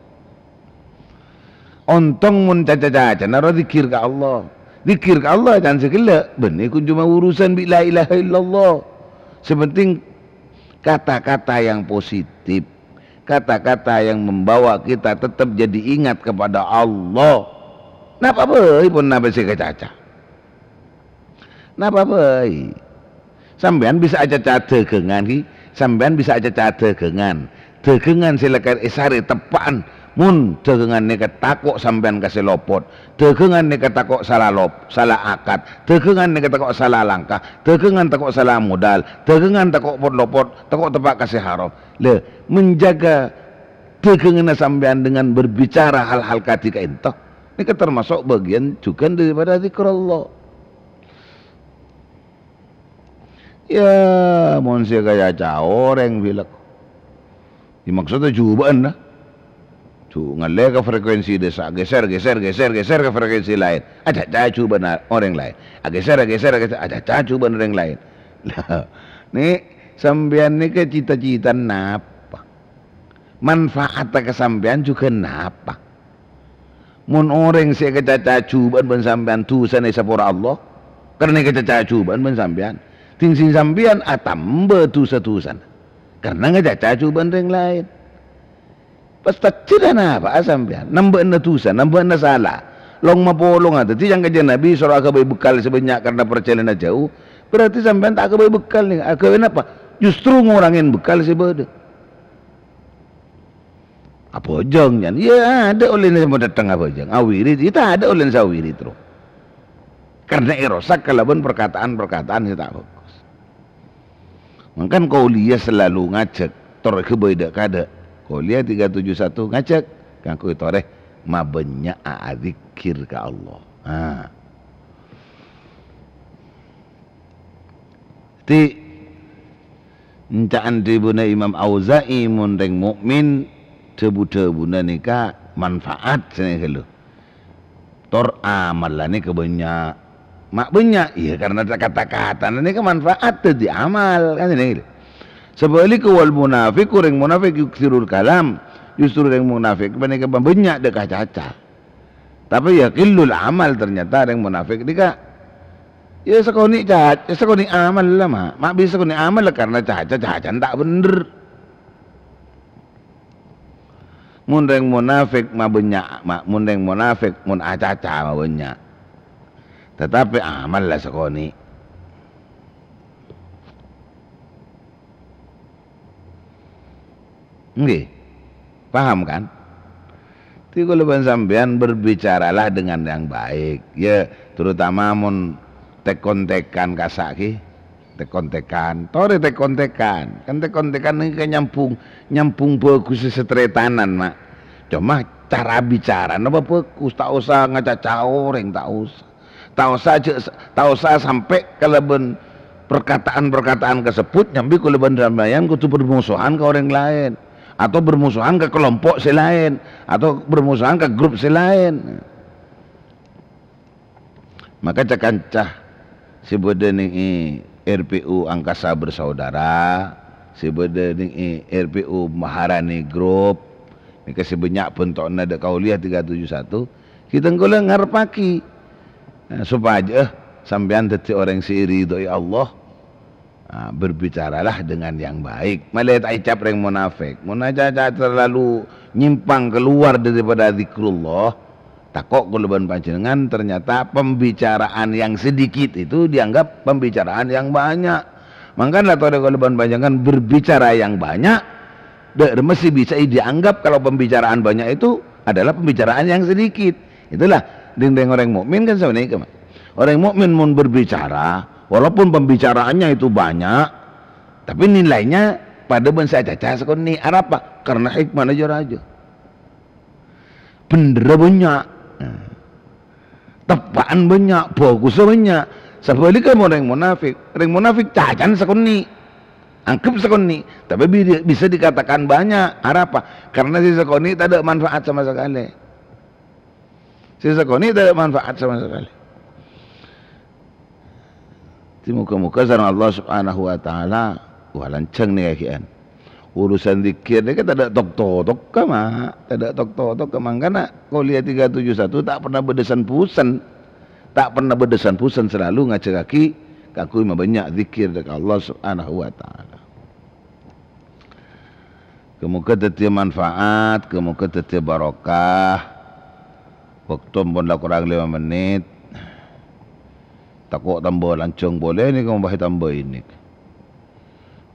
Ontong mun caca-caca naro zikir ka Allah. Zikir ka Allah jangan segala. Benih kun cuma urusan bi la ilaha illallah. Sepenting kata-kata yang positif, kata-kata yang membawa kita tetap jadi ingat kepada Allah. Napa bae pun napa sih caca. Napa bae. Sampean bisa aja caca kengan ki, sampean bisa aja caca kengan. Degengan silakan isari tepaan. Mun degengan ni ketakok sampean kasih lopot, degengan ni ketakok salah salah akad, degengan ni ketakok salah langkah, degengan takok salah modal, degengan takok pot lopot, takok tepak kasih haram. Le menjaga degengan sampean dengan berbicara hal-hal ketika itu, ini termasuk bagian juga daripada zikrullah. Ya, manusia kayak orang bilang, maksudnya cobaan lah. Ngalih ke frekuensi desa, geser ke frekuensi lain. Ada cacu benar orang lain. Geser, ada cacu benar orang lain. Lah, ni sampean ni ke cita-cita napa? Manfaat ke sampean juga napa? Mun orang saya ke cacu ben sampean tu sana sapura Allah. Karena ke cacu ben sampean. Tingsin sampean atamba tu satusan. Karena ke cacu ben orang lain. Pasti tidak apa sampean, nambah na tusa, nambah na salah. Long mapolong ada, tiyang kajian Nabi surah akabai bekal sebanyak karena perjalanan jauh. Berarti sampean tak akabai bekal nih. Akabai apa? Justru ngurangin bekal sebeda. Apa jangnya? Ya ada oleh yang datang apa jang? Awiri, kita ada oleh sawiri terus. Karena erosak kalaban perkataan saya tak fokus. Mungkin kau lihat selalu ngajak terkebeda kada. Kuliah 371 ngajak kangku toreh mabenya adzikir ka Allah. Ha. Ti Encaan tribuna Imam Auza'i mun reng mukmin tebu-tebuna nika manfaat sini kalau tor amal lah ni kebanyak mak banyak iya karena kata-kata ni ke manfaat tu di amal kan ini sebalik wal munafik orang munafik yuksirul kalam justru orang munafik banyak banyak dekat caca tapi ya qillul amal ternyata orang munafik nika ya sekoni caca sekoni amal lah mak bisa sekoni amal lah karena caca tak bener. Mun reng munafik mah banyak mun reng munafik mun acaca mah banyak tetapi amal lah sekoni. Nggih paham kan? Ti kalau sampean berbicaralah dengan yang baik ya terutama mun tek-kontekan kasaki tek-kontekan tore tek-kontekan kan tek-kontekan ini kan nyambung bagus setretanan mak cuma cara bicara napa bagus tak usah ngacaca orang tak usah sampai keleben perkataan-perkataan tersebut nyambi keleben ramaian kudu bermusuhan ke orang lain atau bermusuhan ke kelompok selain atau bermusuhan ke grup selain maka cakancah sebeda ni RPU Angkasa Bersaudara sebeda ni RPU Maharani Group ni sebanyak pentokna dak kauliah 371 kita ngolah ngarepaki supaya sampean dadi orang siri doi Allah berbicaralah dengan yang baik melihat icap reng munafik munajat terlalu nyimpang keluar daripada zikrullah takok kuluban panjenengan ternyata pembicaraan yang sedikit itu dianggap pembicaraan yang banyak. Makanya tore kuluban panjenengan berbicara yang banyak mesti bisa dianggap kalau pembicaraan banyak itu adalah pembicaraan yang sedikit. Itulah dinding orang mukmin kan sebenarnya. Orang mukmin mun berbicara walaupun pembicaraannya itu banyak tapi nilainya pada bensa caca sekoni apa? Karena hikmah aja. Bener banyak. Tepaan banyak, bagus banyak. Sebaliknya orang munafik cacan sekoni, angkep sekoni, tapi bisa dikatakan banyak. Apa? Karena si sekoni tak ada manfaat sama sekali. Si sekoni tak ada manfaat sama sekali. Muka-muka sareng Allah Subhanahu Wa Taala, wah lanceng nih kian. Urusan zikir ni kan tak ada tok-tok ke mak, tak ada tok-tok ke mak. Karena Qauliyah 371 tak pernah berdesan pusan, selalu ngaca kaki kaku mah banyak zikir dekat Allah Subhanahu Wa Taala. Kemuka tetia manfaat, kemuka tetia barokah. Waktu pun lah kurang 5 menit. Takut tambah lancung boleh ni kamu bahaya tambah ini.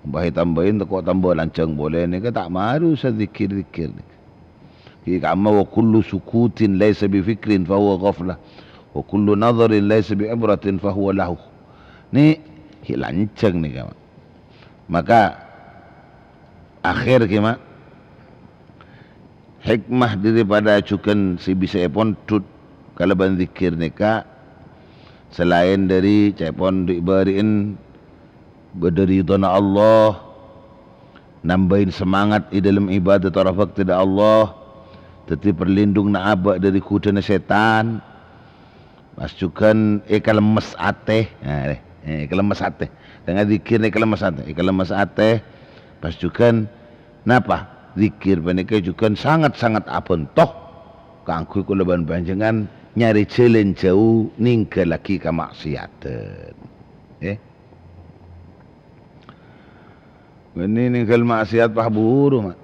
Bahaya tambahin tak tambah lancang boleh ni ke tak maru zikir-zikir ni. Jika amma wa kullu sukutin laysa bi fikrin fa huwa ghaflah wa kullu nadharin laysa bi ibratin fa huwa lahu. Ni lancang ni kamu. Maka akhir kema hikmah daripada acukan si bisa pun tut kalau ban zikir ni ka selain dari cepon diberiin berdiri dana Allah nambahin semangat di dalam ibadat tarafak tidak Allah tetapi perlindung na abak dari kuda setan masukkan kelemes ateh kelemes ateh dengan zikir ni kelemes ateh masukkan napa zikir panika juga sangat-sangat apentoh kangku kulaban panjenengan nyari jalan jauh ninggal lagi ke maksiatan ini ninggal maksiat pah buru mak.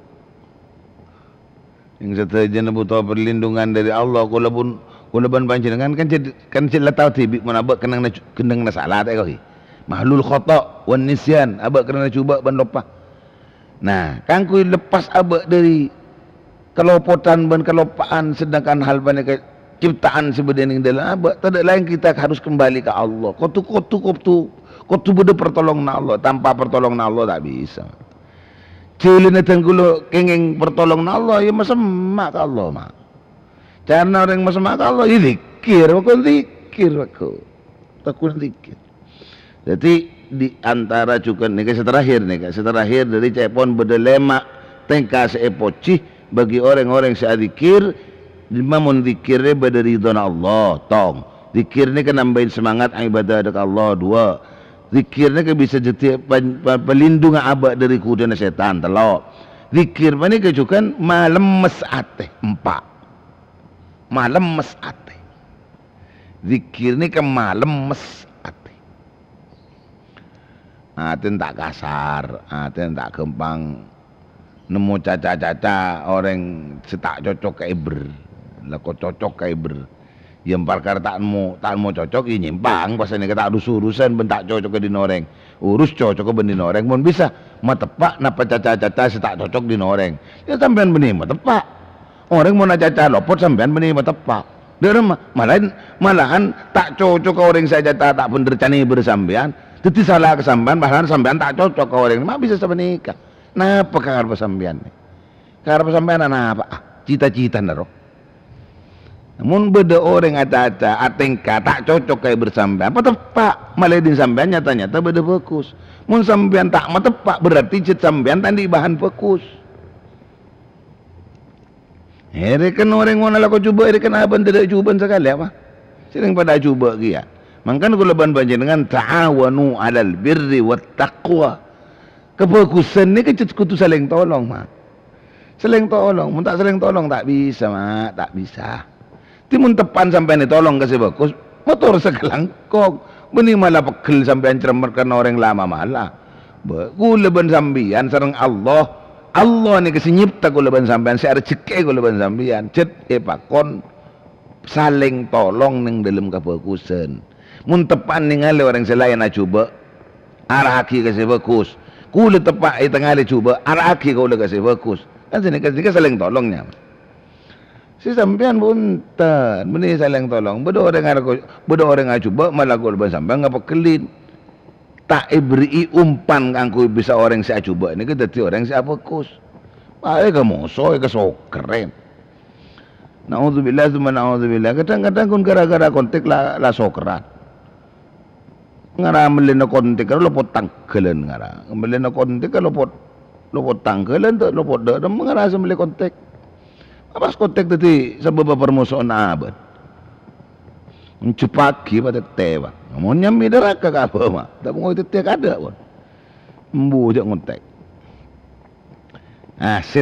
Yang saja butuh perlindungan dari Allah. Kulaban panjenengan kan sila tahu tibi mun abak kenang na salah tak kau. Mahlul khata' wan nisyan abak kena cuba ban lupa. Nah, kangku lepas abak dari kelopotan ban kelopaan sedangkan hal banyak ciptaan sebenarnya dalam abak tak ada lain kita harus kembali ke Allah. Kau tu benda pertolongan Allah. Tanpa pertolongan Allah tak bisa. Cilin tenggulo kengeng pertolongan Allah ya masa mak Allah mak. Karena orang masa mak Allah ya zikir, aku zikir aku. Takut zikir. Jadi di antara cukan nih terakhir dari cepon berdelema tengka seepoci bagi orang-orang seadikir mamun zikirnya berdari ridhon Allah tong zikirnya kan nambahin semangat ibadah dekat Allah dua zikirnya kan bisa jadi pelindung abad dari kudana setan telok zikir mana ke cukan malam mesate empat malam mesate zikir ni kan malam mesate aten tak kasar aten tak kempang nemu caca-caca orang setak cocok kayak ber lako cocok kayak ber yang perkara tak mau cocok ini nyimpang pasal ni kata urusan bentak cocok ke dinoreng urus cocok ke benih noreng pun bisa matepak napa caca-caca setak cocok di noreng ya sampean benih matepak orang mau caca lopot sampean benih matepak dia malahan tak cocok ke orang saya tak bener cani bersambian jadi salah kesambian bahkan sambian tak cocok ke orang mak bisa semenikah napa kakar pesambian ni kakar pesambian apa cita-cita naro namun beda orang aca-aca atengka tak cocok kayak bersambian apa tepak malah di sambian nyata-nyata beda fokus mun sambian tak matepak berarti cita sambian tadi bahan fokus kan orang mana lah kau cuba kan abang tidak cuba sekali apa sering pada cuba dia makanya kalau banjir dengan ta'awanu alal birri wat taqwa kefokusan ni kecet kutu saling tolong mak saling tolong mun tak saling tolong tak bisa mak tak bisa timun tepan sampai ni tolong kasih bagus motor sekelangkong benih malah pegel sampai cermerkan orang lama malah gula ban sambian sareng Allah ni kasi nyipta gula ban sambian si ada ceke gula ban sambian cet pakon saling tolong ning dalam kefokusan mun tepan ningali orang selain nak cuba arah aki kasih bagus kula tepak di tengah dia cuba arah aki kau le kasih bagus kan sini saling tolongnya si sampean pun tan beni saling tolong beda orang yang cuba malah kau leban sampean ngapa kelin tak beri umpan kangku bisa orang saya cuba ini kita ti orang saya fokus baik kamu so keren naudzubillah tsumma naudzubillah kadang-kadang kun gara-gara kontek lah sokeran ngara melena kontek kalau lopot tangkelan ngara melena kontek kalau lopot tangkelan tu lopot dah mengara semele kontek apa kontek tadi sebab permusuhan abad mencupaki pada tewa mau nyambi neraka ke apa mak tak mau itu tiak ada pun mbujak kontek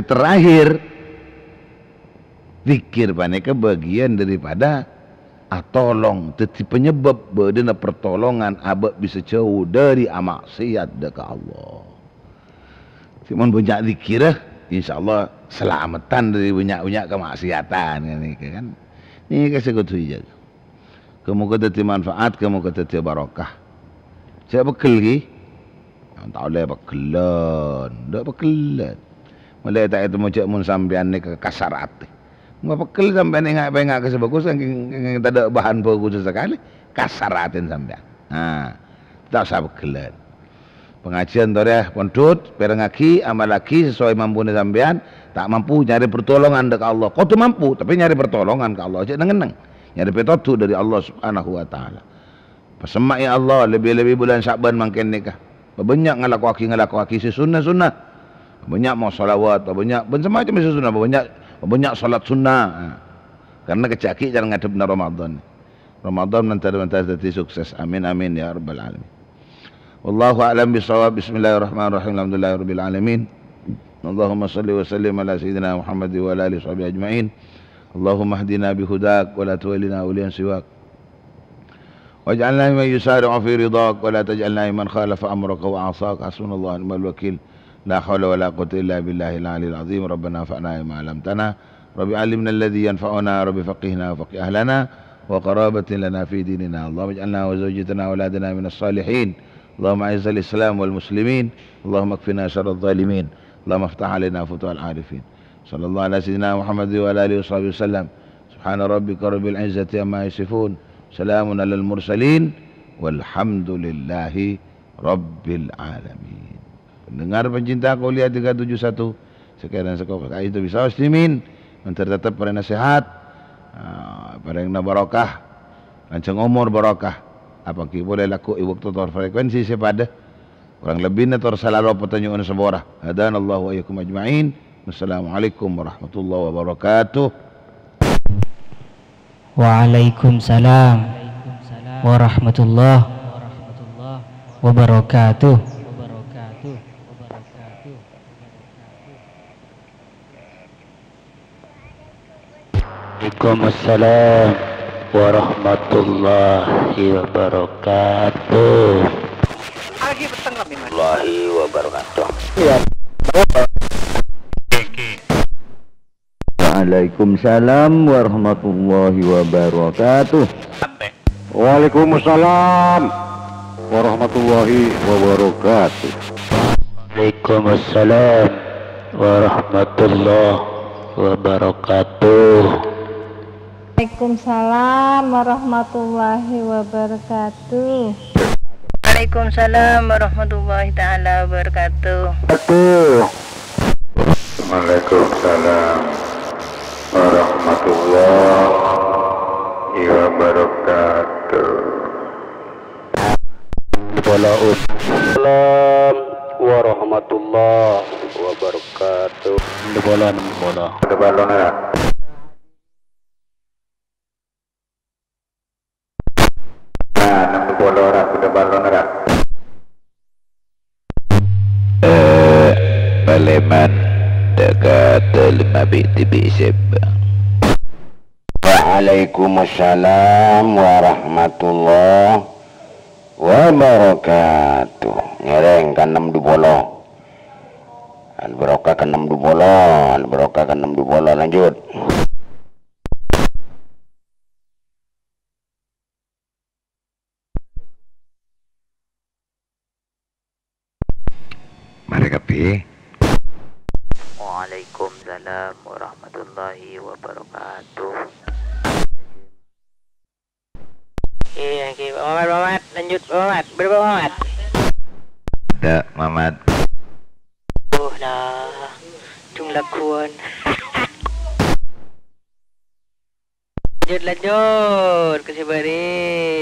terakhir zikir paneka bagian daripada tolong tetapi penyebab berdana pertolongan abad bisa jauh dari maksiat dekat Allah. Cuman banyak zikir insyaallah selamatan dari banyak-banyak kemaksiatan kan. Ini kasih kutu jaga. Kamu kata manfaat, kamu kata barakah. Saya bekal lagi. Tak boleh bekelan, dak bekelan. Mulai tak itu macam mun sampean ni ke kasar hati. Ngapakil sampai ingat ke sebagus yang tak ada bahan bagus sekali kasaratin sampai tak usah bekelan pengajian tu dia pondut perengaki amal lagi sesuai mampu ni sampean tak mampu nyari pertolongan dekat Allah kau tu mampu tapi nyari pertolongan ke Allah aja neng nyari petunjuk dari Allah Subhanahu wa taala pesemak ya Allah lebih-lebih bulan Syaban makin nikah banyak ngalak-waki si sunnah banyak mau salawat banyak macam sunnah banyak salat sunnah karena kecaki jangan ngadep na Ramadan nanti jadi sukses amin ya rabbal alamin wallahu a'lam bisawab bismillahirrahmanirrahim alhamdulillahirabbil alamin Allahumma salli wa sallim ala sayyidina Muhammad wa ala alihi washabihi ajmain Allahumma hdina bihudak wa la tuwallina awliyan siwak waj'alna mimman yusari'u fi ridak wa la taj'alna mimman khalafa amraka wa 'asak hasbunallahu wa ni'mal wakil لا حول ولا قوة إلا بالله العلي العظيم ربنا انفعنا بما علمتنا رب علمنا الذي ينفعنا رب فقهنا وفقه أهلنا وقرابة لنا في ديننا اللهم اجعلنا وزوجتنا وأولادنا من الصالحين اللهم أعز الإسلام والمسلمين اللهم اكفنا شر الظالمين اللهم افتح علينا فتوح العارفين صلى الله على سيدنا محمد وعلى آله وصحبه وسلم سبحان ربك رب العزة عما يصفون سلام على المرسلين والحمد لله رب العالمين. Pendengar pencinta Kuliah 371 sekian sekolah itu bisa muslimin tetap pada nasihat pada yang barokah lancang umur barokah apa ki boleh laku iwak tutor frekuensi sepada kurang lebih na tor salalo pertanyaan seborah. Hadanallahu wa iyyakum ajma'in. Wassalamualaikum warahmatullahi wabarakatuh. Waalaikumsalam warahmatullahi wabarakatuh. Waalaikumsalam warahmatullahi wabarakatuh. Warahmatullahi wabarakatuh. Waalaikumsalam warahmatullahi wabarakatuh. Waalaikumsalam warahmatullahi wabarakatuh. Waalaikumsalam warahmatullahi wabarakatuh. Waalaikumsalam warahmatullahi wabarakatuh. Waalaikumsalam warahmatullahi ta'ala wabarakatuh. Waalaikumsalam warahmatullahi wabarakatuh. Salam warahmatullahi wabarakatuh. Paleman dekat 5 biti sebang. Waalaikumsalam warahmatullahi wabarakatuh. Ngereng kan 6 dubolo. Al-barokah kan 6 dubolo, al-barokah kan 6 dubolo. Lanjut. Mari kapi. Waalaikumsalam warahmatullahi wabarakatuh. Oke, Mamat, lanjut Mamat, berapa Mamat? Ada Mamat. Nah, jumlah kuan. Lanjut, kasih beri.